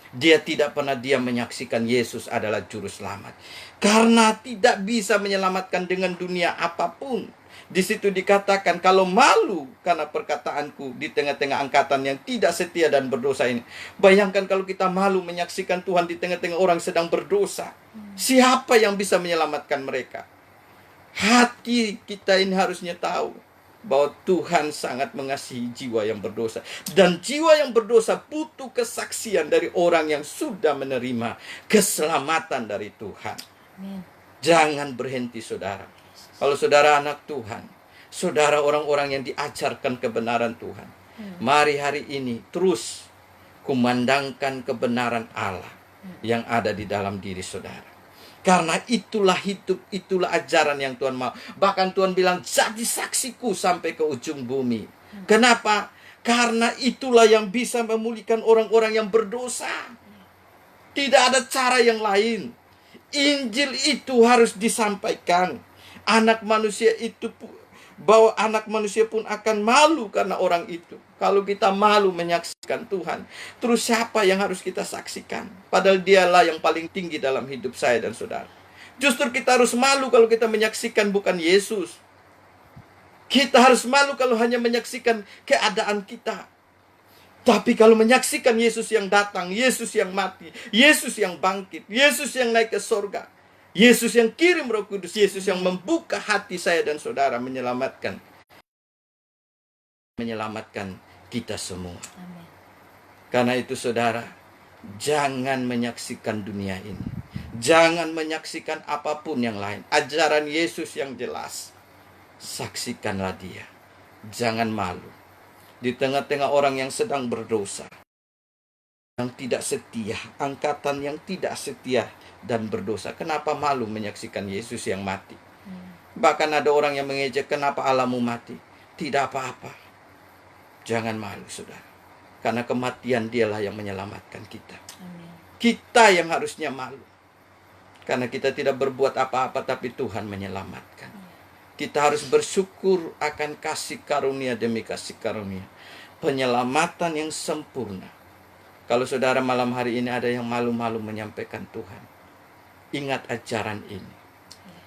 Dia tidak pernah diam menyaksikan Yesus adalah juru selamat. Karena tidak bisa menyelamatkan dengan dunia apapun. Di situ dikatakan kalau malu karena perkataanku di tengah-tengah angkatan yang tidak setia dan berdosa ini. Bayangkan kalau kita malu menyaksikan Tuhan di tengah-tengah orang sedang berdosa. Siapa yang bisa menyelamatkan mereka? Hati kita ini harusnya tahu bahwa Tuhan sangat mengasihi jiwa yang berdosa. Dan jiwa yang berdosa butuh kesaksian dari orang yang sudah menerima keselamatan dari Tuhan. Amin. Jangan berhenti saudara. Kalau saudara anak Tuhan, saudara orang-orang yang diajarkan kebenaran Tuhan, mari hari ini terus kumandangkan kebenaran Allah yang ada di dalam diri saudara. Karena itulah hidup, itulah ajaran yang Tuhan mau. Bahkan Tuhan bilang, jadi saksiku sampai ke ujung bumi. Kenapa? Karena itulah yang bisa memulihkan orang-orang yang berdosa. Tidak ada cara yang lain. Injil itu harus disampaikan. Anak manusia itu, bahwa anak manusia pun akan malu karena orang itu. Kalau kita malu menyaksikan Tuhan, terus siapa yang harus kita saksikan? Padahal Dialah yang paling tinggi dalam hidup saya dan saudara. Justru kita harus malu kalau kita menyaksikan bukan Yesus. Kita harus malu kalau hanya menyaksikan keadaan kita. Tapi kalau menyaksikan Yesus yang datang, Yesus yang mati, Yesus yang bangkit, Yesus yang naik ke sorga, Yesus yang kirim Roh Kudus, Yesus yang membuka hati saya dan saudara menyelamatkan kita semua. Amin. Karena itu saudara, jangan menyaksikan dunia ini. Jangan menyaksikan apapun yang lain. Ajaran Yesus yang jelas. Saksikanlah Dia. Jangan malu. Di tengah-tengah orang yang sedang berdosa. yang tidak setia, angkatan yang tidak setia dan berdosa. Kenapa malu menyaksikan Yesus yang mati? Bahkan ada orang yang mengejek, kenapa Allahmu mati? Tidak apa-apa. Jangan malu, saudara. Karena kematian dialah yang menyelamatkan kita. Amin. Kita yang harusnya malu. Karena kita tidak berbuat apa-apa, tapi Tuhan menyelamatkan. Kita harus bersyukur akan kasih karunia demi kasih karunia. Penyelamatan yang sempurna. Kalau saudara malam hari ini ada yang malu-malu menyampaikan Tuhan, ingat ajaran ini.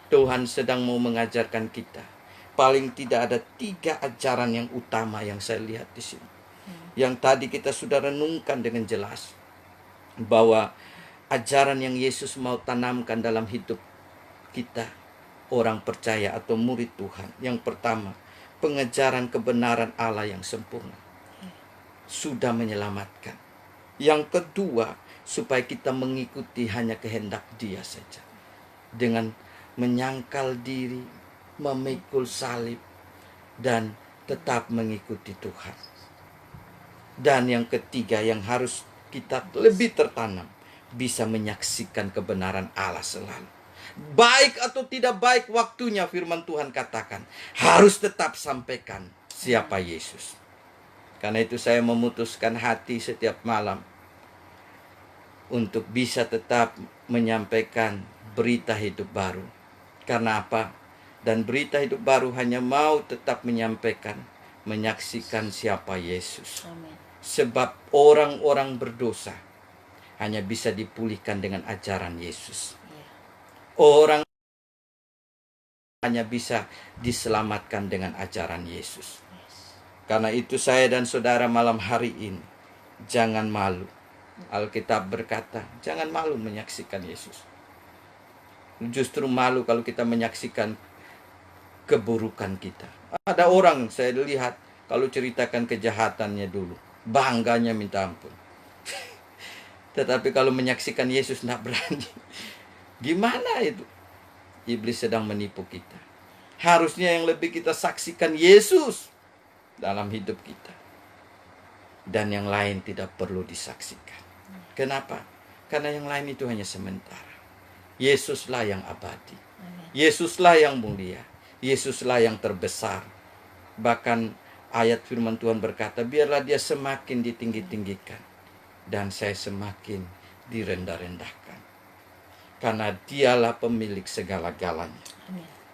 Tuhan sedang mau mengajarkan kita. Paling tidak ada 3 ajaran yang utama yang saya lihat di sini. Yang tadi kita sudah renungkan dengan jelas. Bahwa ajaran yang Yesus mau tanamkan dalam hidup kita, orang percaya atau murid Tuhan. Yang pertama, pengejaran kebenaran Allah yang sempurna. Sudah menyelamatkan. Yang kedua, supaya kita mengikuti hanya kehendak Dia saja. Dengan menyangkal diri, memikul salib, dan tetap mengikuti Tuhan. Dan yang ketiga yang harus kita lebih tertanam, bisa menyaksikan kebenaran Allah selalu. Baik atau tidak baik waktunya, firman Tuhan katakan, harus tetap sampaikan siapa Yesus. Karena itu saya memutuskan hati setiap malam untuk bisa tetap menyampaikan berita hidup baru. Karena apa? Dan berita hidup baru hanya mau tetap menyampaikan, menyaksikan siapa Yesus. Amin. Sebab orang-orang berdosa hanya bisa dipulihkan dengan ajaran Yesus. Orang hanya bisa diselamatkan dengan ajaran Yesus. Karena itu saya dan saudara malam hari ini, jangan malu. Alkitab berkata, jangan malu menyaksikan Yesus. Justru malu kalau kita menyaksikan keburukan kita. Ada orang saya lihat kalau ceritakan kejahatannya dulu, bangganya minta ampun. Tetapi kalau menyaksikan Yesus tidak berani. Gimana itu? Iblis sedang menipu kita. Harusnya yang lebih kita saksikan Yesus dalam hidup kita. Dan yang lain tidak perlu disaksikan. Kenapa? Karena yang lain itu hanya sementara. Yesuslah yang abadi. Yesuslah yang mulia. Yesuslah yang terbesar. Bahkan ayat firman Tuhan berkata, biarlah dia semakin ditinggi-tinggikan. Dan saya semakin direndah-rendahkan. Karena dialah pemilik segala-galanya.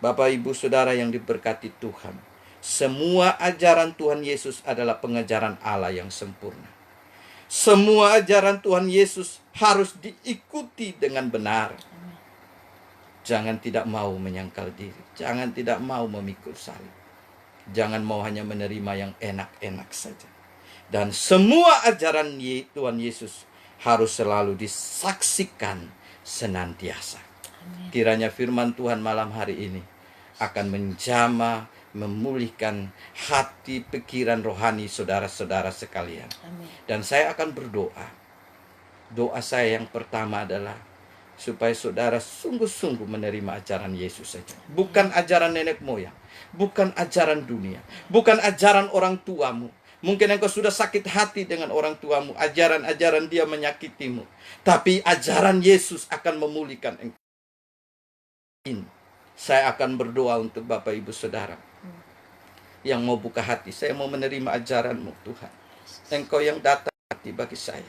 Bapak, Ibu, Saudara yang diberkati Tuhan. Semua ajaran Tuhan Yesus adalah pengajaran Allah yang sempurna. Semua ajaran Tuhan Yesus harus diikuti dengan benar. Jangan tidak mau menyangkal diri. Jangan tidak mau memikul salib. Jangan mau hanya menerima yang enak-enak saja. Dan semua ajaran Tuhan Yesus harus selalu disaksikan senantiasa. Kiranya firman Tuhan malam hari ini akan menjamah, memulihkan hati, pikiran rohani saudara-saudara sekalian. Amin. Dan saya akan berdoa. Doa saya yang pertama adalah supaya saudara sungguh-sungguh menerima ajaran Yesus saja. Bukan ajaran nenek moyang, bukan ajaran dunia, bukan ajaran orang tuamu. Mungkin engkau sudah sakit hati dengan orang tuamu, ajaran-ajaran dia menyakitimu. Tapi ajaran Yesus akan memulihkan engkau. Saya akan berdoa untuk Bapak Ibu Saudara yang mau buka hati. Saya mau menerima ajaran-Mu Tuhan. Engkau yang datang hati bagi saya.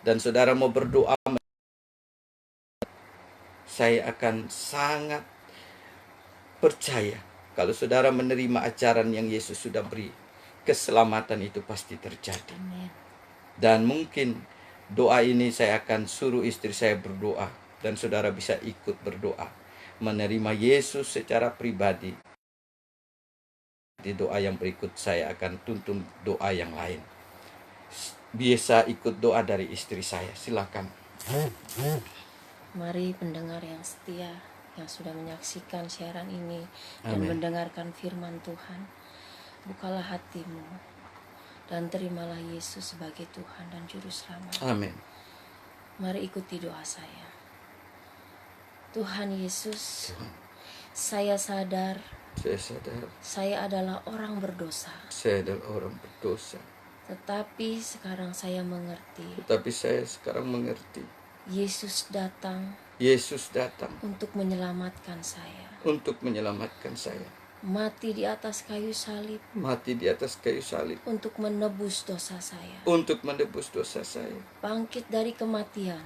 Dan saudara mau berdoa, saya akan sangat percaya kalau saudara menerima ajaran yang Yesus sudah beri, keselamatan itu pasti terjadi. Dan mungkin doa ini saya akan suruh istri saya berdoa, dan saudara bisa ikut berdoa, menerima Yesus secara pribadi. Di doa yang berikut saya akan tuntun doa yang lain. Biasa ikut doa dari istri saya, silakan. Mari pendengar yang setia yang sudah menyaksikan siaran ini dan Amin. mendengarkan firman Tuhan, bukalah hatimu dan terimalah Yesus sebagai Tuhan dan Juru Selamat. Amin. Mari ikuti doa saya. Tuhan Yesus, saya sadar Saya sadar saya adalah orang berdosa. saya adalah orang berdosa. Tetapi sekarang saya mengerti, Tetapi saya sekarang mengerti. Yesus datang Yesus datang untuk menyelamatkan saya. untuk menyelamatkan saya. Mati di atas kayu salib Mati di atas kayu salib untuk menebus dosa saya. untuk menebus dosa saya. Bangkit dari kematian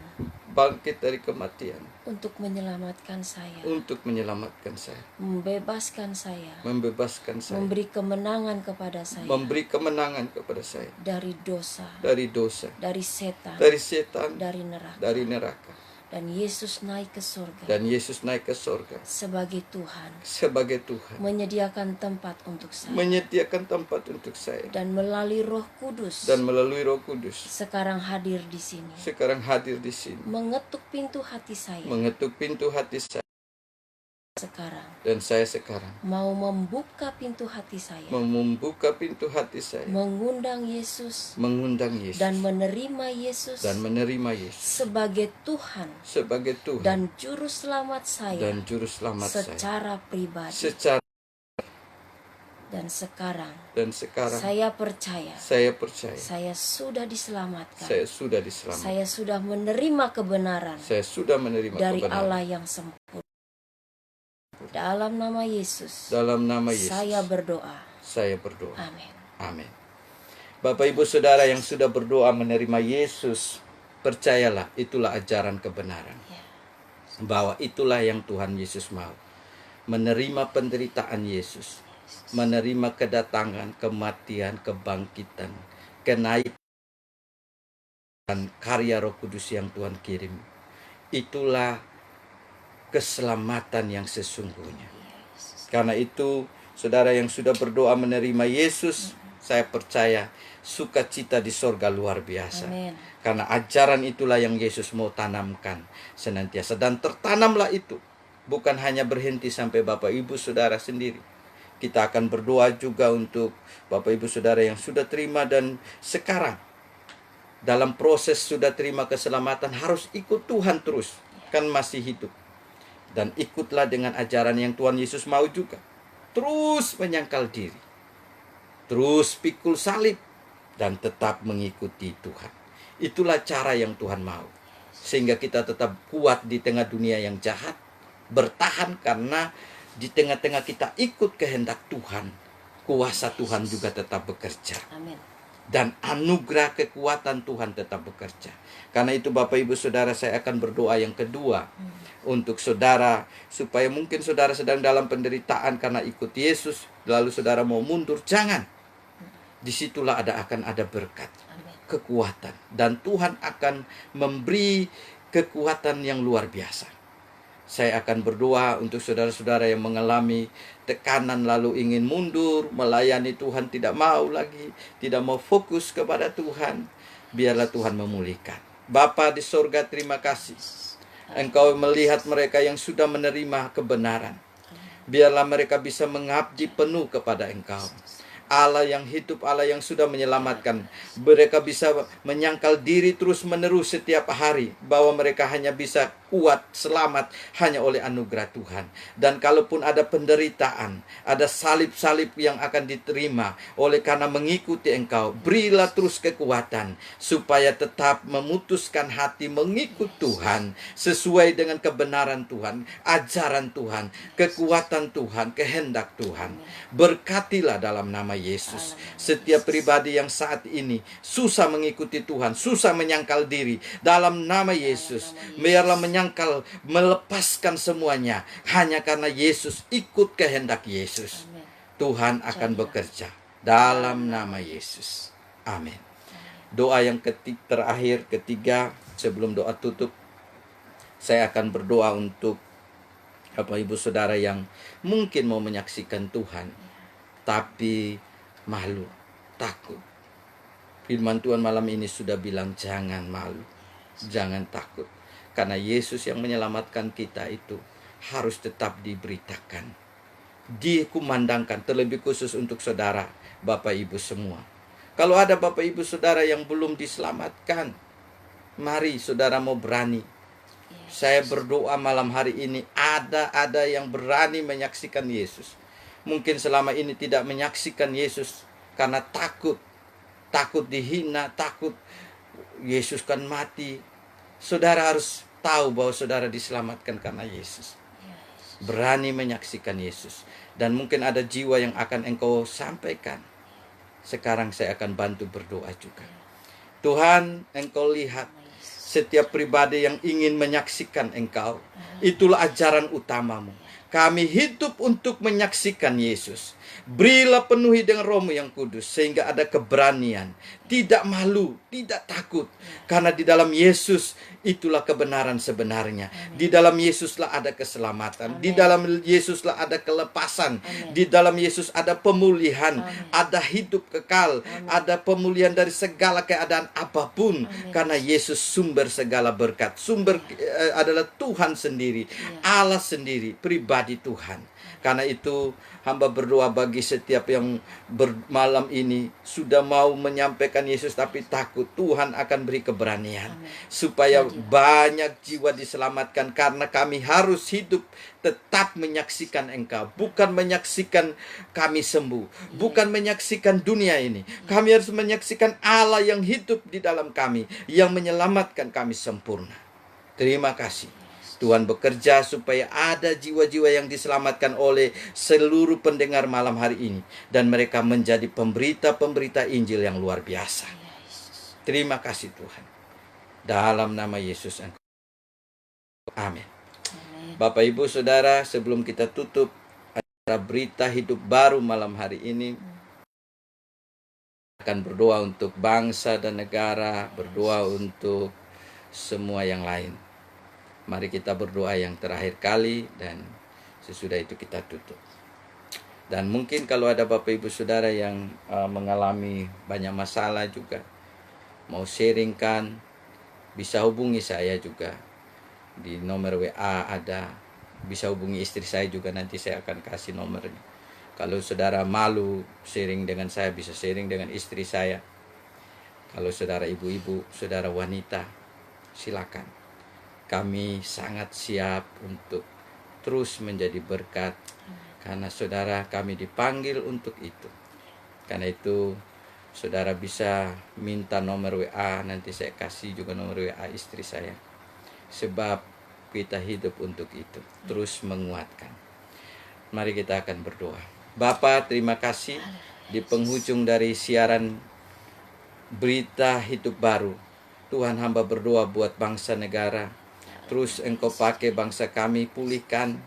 Bangkit dari kematian untuk menyelamatkan saya. untuk menyelamatkan saya. Membebaskan saya. Membebaskan saya. Memberi kemenangan kepada saya. Memberi kemenangan kepada saya. Dari dosa. Dari dosa. Dari setan. Dari setan. Dari neraka. Dari neraka. Dan Yesus naik ke surga. Dan Yesus naik ke surga. Sebagai Tuhan. Sebagai Tuhan. Menyediakan tempat untuk saya. Menyediakan tempat untuk saya. Dan melalui Roh Kudus. Dan melalui Roh Kudus. Sekarang hadir di sini. Sekarang hadir di sini. Mengetuk pintu hati saya. Mengetuk pintu hati saya. Sekarang. Dan saya sekarang Mau membuka pintu hati saya. membuka pintu hati saya. Mengundang Yesus. Mengundang Yesus. Dan menerima Yesus. Dan menerima Yesus. Sebagai Tuhan. Sebagai Tuhan. Dan juru selamat saya. Dan juru selamat saya. Secara pribadi. Secara Dan sekarang. Saya percaya. Saya sudah diselamatkan. Saya sudah diselamatkan. Saya sudah menerima kebenaran. Saya sudah menerima dari kebenaran. Allah yang sempurna. Dalam nama Yesus. Dalam nama Yesus. Saya berdoa. Saya berdoa. Amin. Amin. Bapak Ibu Saudara yang sudah berdoa menerima Yesus, percayalah itulah ajaran kebenaran. Ya. Bahwa itulah yang Tuhan Yesus mau. Menerima penderitaan Yesus. Menerima kedatangan, kematian, kebangkitan, kenaikan dan karya Roh Kudus yang Tuhan kirim. Itulah keselamatan yang sesungguhnya. Karena itu, saudara yang sudah berdoa menerima Yesus, saya percaya sukacita di sorga luar biasa. Amin. Karena ajaran itulah yang Yesus mau tanamkan senantiasa. Dan tertanamlah itu. Bukan hanya berhenti sampai Bapak Ibu Saudara sendiri. Kita akan berdoa juga untuk Bapak Ibu Saudara yang sudah terima dan sekarang dalam proses sudah terima keselamatan harus ikut Tuhan terus. Kan masih hidup. Dan ikutlah dengan ajaran yang Tuhan Yesus mau juga. Terus menyangkal diri. Terus pikul salib. Dan tetap mengikuti Tuhan. Itulah cara yang Tuhan mau. Sehingga kita tetap kuat di tengah dunia yang jahat. Bertahan karena di tengah-tengah kita ikut kehendak Tuhan. Kuasa Tuhan juga tetap bekerja. Amin. Dan anugerah kekuatan Tuhan tetap bekerja. Karena itu Bapak Ibu Saudara, saya akan berdoa yang kedua untuk saudara, supaya mungkin saudara sedang dalam penderitaan karena ikut Yesus, lalu saudara mau mundur. Jangan. Disitulah akan ada berkat, kekuatan, dan Tuhan akan memberi kekuatan yang luar biasa. Saya akan berdoa untuk saudara-saudara yang mengalami tekanan lalu ingin mundur, melayani Tuhan tidak mau lagi, tidak mau fokus kepada Tuhan. Biarlah Tuhan memulihkan. Bapa di sorga, terima kasih. Engkau melihat mereka yang sudah menerima kebenaran. Biarlah mereka bisa mengabdi penuh kepada Engkau. Allah yang hidup, Allah yang sudah menyelamatkan. Mereka bisa menyangkal diri terus menerus setiap hari, bahwa mereka hanya bisa kuat, selamat hanya oleh anugerah Tuhan. Dan kalaupun ada penderitaan, ada salib-salib yang akan diterima oleh karena mengikuti Engkau, berilah terus kekuatan supaya tetap memutuskan hati mengikut Tuhan sesuai dengan kebenaran Tuhan, ajaran Tuhan, kekuatan Tuhan, kehendak Tuhan. Berkatilah dalam nama Yesus setiap pribadi yang saat ini susah mengikuti Tuhan, susah menyangkal diri, dalam nama Yesus biarlah menyangkal, melepaskan semuanya hanya karena Yesus, ikut kehendak Yesus. Tuhan akan bekerja dalam nama Yesus. Amin. Doa yang terakhir, ketiga, sebelum doa tutup, saya akan berdoa untuk Bapak Ibu Saudara yang mungkin mau menyaksikan Tuhan tapi malu, takut. Firman Tuhan malam ini sudah bilang jangan malu, jangan takut. Karena Yesus yang menyelamatkan kita itu harus tetap diberitakan, dikumandangkan, terlebih khusus untuk saudara, Bapak Ibu semua. Kalau ada Bapak Ibu Saudara yang belum diselamatkan, mari saudara mau berani. Saya berdoa malam hari ini ada yang berani menyaksikan Yesus. Mungkin selama ini tidak menyaksikan Yesus karena takut. takut dihina, takut Yesus kan mati. Saudara harus tahu bahwa saudara diselamatkan karena Yesus. Berani menyaksikan Yesus. Dan mungkin ada jiwa yang akan engkau sampaikan. Sekarang saya akan bantu berdoa juga. Tuhan, engkau lihat setiap pribadi yang ingin menyaksikan engkau. Itulah ajaran utamamu. Kami hidup untuk menyaksikan Yesus. Berilah penuhi dengan Roh-Mu yang kudus, sehingga ada keberanian, tidak malu, tidak takut. Karena di dalam Yesus itulah kebenaran sebenarnya. Di dalam Yesuslah ada keselamatan. Di dalam Yesuslah ada kelepasan. Di dalam Yesus ada pemulihan, ada hidup kekal, ada pemulihan dari segala keadaan apapun. Karena Yesus sumber segala berkat. Sumber adalah Tuhan sendiri, Allah sendiri, pribadi Tuhan. Karena itu hamba berdoa bagi setiap yang malam ini sudah mau menyampaikan Yesus tapi takut. Tuhan akan beri keberanian supaya banyak jiwa diselamatkan. Karena kami harus hidup tetap menyaksikan Engkau, bukan menyaksikan kami sembuh, bukan menyaksikan dunia ini. Kami harus menyaksikan Allah yang hidup di dalam kami, yang menyelamatkan kami sempurna. Terima kasih. Tuhan bekerja supaya ada jiwa-jiwa yang diselamatkan oleh seluruh pendengar malam hari ini. Dan mereka menjadi pemberita-pemberita Injil yang luar biasa. Terima kasih Tuhan. Dalam nama Yesus. Amin. Bapak Ibu Saudara, sebelum kita tutup acara berita hidup baru malam hari ini, akan berdoa untuk bangsa dan negara, berdoa untuk semua yang lain. Mari kita berdoa yang terakhir kali dan sesudah itu kita tutup. Dan mungkin kalau ada Bapak Ibu Saudara yang mengalami banyak masalah juga, mau sharingkan, bisa hubungi saya juga. Di nomor WA ada, bisa hubungi istri saya juga, nanti saya akan kasih nomornya. Kalau saudara malu sharing dengan saya, bisa sharing dengan istri saya. Kalau saudara ibu-ibu, saudara wanita, silakan. Kami sangat siap untuk terus menjadi berkat. Karena saudara, kami dipanggil untuk itu. Karena itu saudara bisa minta nomor WA, nanti saya kasih juga nomor WA istri saya. Sebab kita hidup untuk itu, terus menguatkan. Mari kita akan berdoa. Bapa, terima kasih di penghujung dari siaran berita hidup baru. Tuhan, hamba berdoa buat bangsa negara. Terus Engkau pakai bangsa kami, pulihkan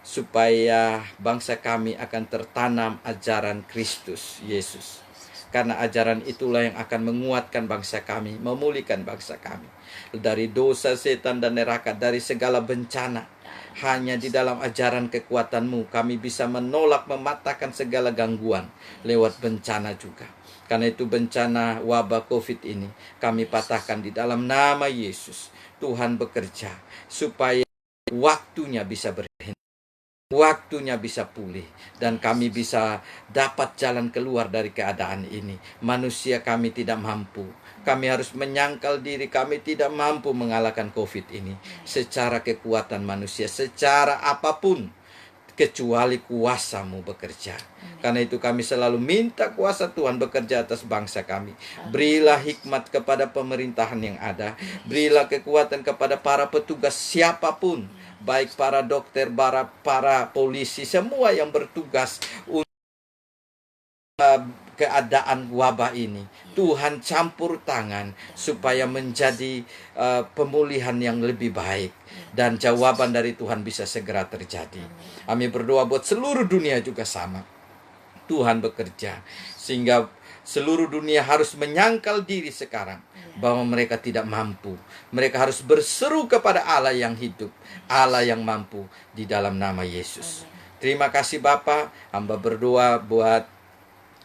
supaya bangsa kami akan tertanam ajaran Kristus Yesus. Karena ajaran itulah yang akan menguatkan bangsa kami, memulihkan bangsa kami dari dosa, setan, dan neraka, dari segala bencana. Hanya di dalam ajaran kekuatan-Mu kami bisa menolak, mematahkan segala gangguan lewat bencana juga. Karena itu bencana wabah COVID ini kami patahkan di dalam nama Yesus. Tuhan bekerja supaya waktunya bisa berhenti, waktunya bisa pulih, dan kami bisa dapat jalan keluar dari keadaan ini. Manusia kami tidak mampu. Kami harus menyangkal diri, kami tidak mampu mengalahkan COVID ini secara kekuatan manusia, secara apapun, kecuali kuasa-Mu bekerja. Karena itu kami selalu minta kuasa Tuhan bekerja atas bangsa kami. Berilah hikmat kepada pemerintahan yang ada. Berilah kekuatan kepada para petugas siapapun, baik para dokter, para polisi, semua yang bertugas untuk keadaan wabah ini. Tuhan campur tangan supaya menjadi pemulihan yang lebih baik. Dan jawaban dari Tuhan bisa segera terjadi. Kami berdoa buat seluruh dunia juga sama. Tuhan bekerja sehingga seluruh dunia harus menyangkal diri sekarang bahwa mereka tidak mampu. Mereka harus berseru kepada Allah yang hidup, Allah yang mampu, di dalam nama Yesus. Terima kasih Bapa. Hamba berdoa buat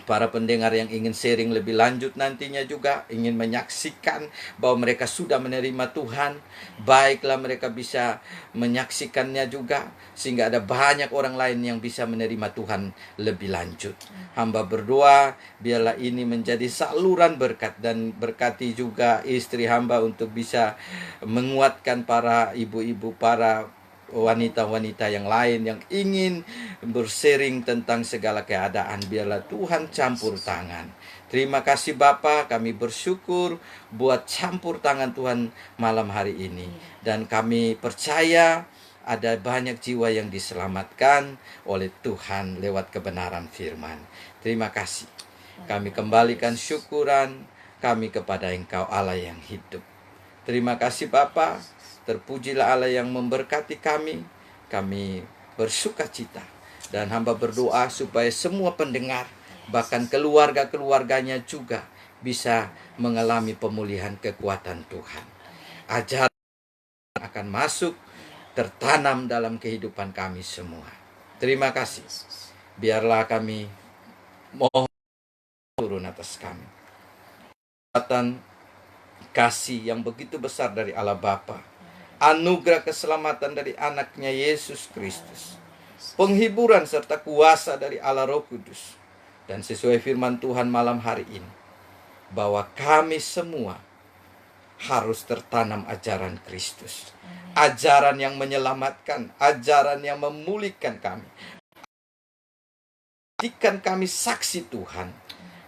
para pendengar yang ingin sharing lebih lanjut nantinya juga, ingin menyaksikan bahwa mereka sudah menerima Tuhan. Baiklah mereka bisa menyaksikannya juga, sehingga ada banyak orang lain yang bisa menerima Tuhan lebih lanjut. Hamba berdoa, biarlah ini menjadi saluran berkat, dan berkati juga istri hamba untuk bisa menguatkan para ibu-ibu, para wanita-wanita yang lain yang ingin bersharing tentang segala keadaan. Biarlah Tuhan campur tangan Terima kasih Bapa, kami bersyukur buat campur tangan Tuhan malam hari ini. Dan kami percaya ada banyak jiwa yang diselamatkan oleh Tuhan lewat kebenaran firman. Terima kasih. Kami kembalikan syukuran kami kepada Engkau Allah yang hidup. Terima kasih Bapa, terpujilah Allah yang memberkati kami. Kami bersuka cita. Dan hamba berdoa supaya semua pendengar, bahkan keluarga-keluarganya juga bisa mengalami pemulihan kekuatan Tuhan. Ajaran akan masuk, tertanam dalam kehidupan kami semua. Terima kasih. Biarlah kami mohon turun atas kami. Kekuatan kasih yang begitu besar dari Allah Bapa. Anugerah keselamatan dari anaknya Yesus Kristus. Penghiburan serta kuasa dari Allah Roh Kudus. Dan sesuai firman Tuhan malam hari ini, bahwa kami semua harus tertanam ajaran Kristus. Ajaran yang menyelamatkan, ajaran yang memulihkan kami. Jadikan kami saksi Tuhan.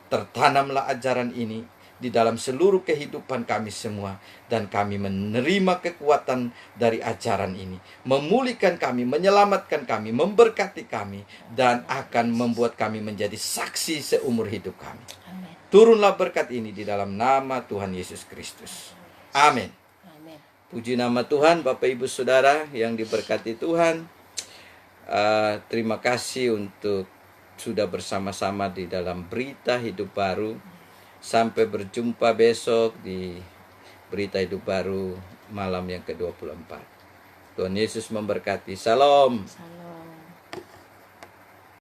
Tertanamlah ajaran ini di dalam seluruh kehidupan kami semua, dan kami menerima kekuatan dari ajaran ini, memulihkan kami, menyelamatkan kami, memberkati kami, dan akan membuat kami menjadi saksi seumur hidup kami. Amin. Turunlah berkat ini di dalam nama Tuhan Yesus Kristus. Amin. Amin. Puji nama Tuhan. Bapak Ibu Saudara yang diberkati Tuhan, terima kasih untuk sudah bersama-sama di dalam Berita Hidup Baru. Sampai berjumpa besok di Berita Hidup Baru malam yang ke-24. Tuhan Yesus memberkati. Salam. Salam.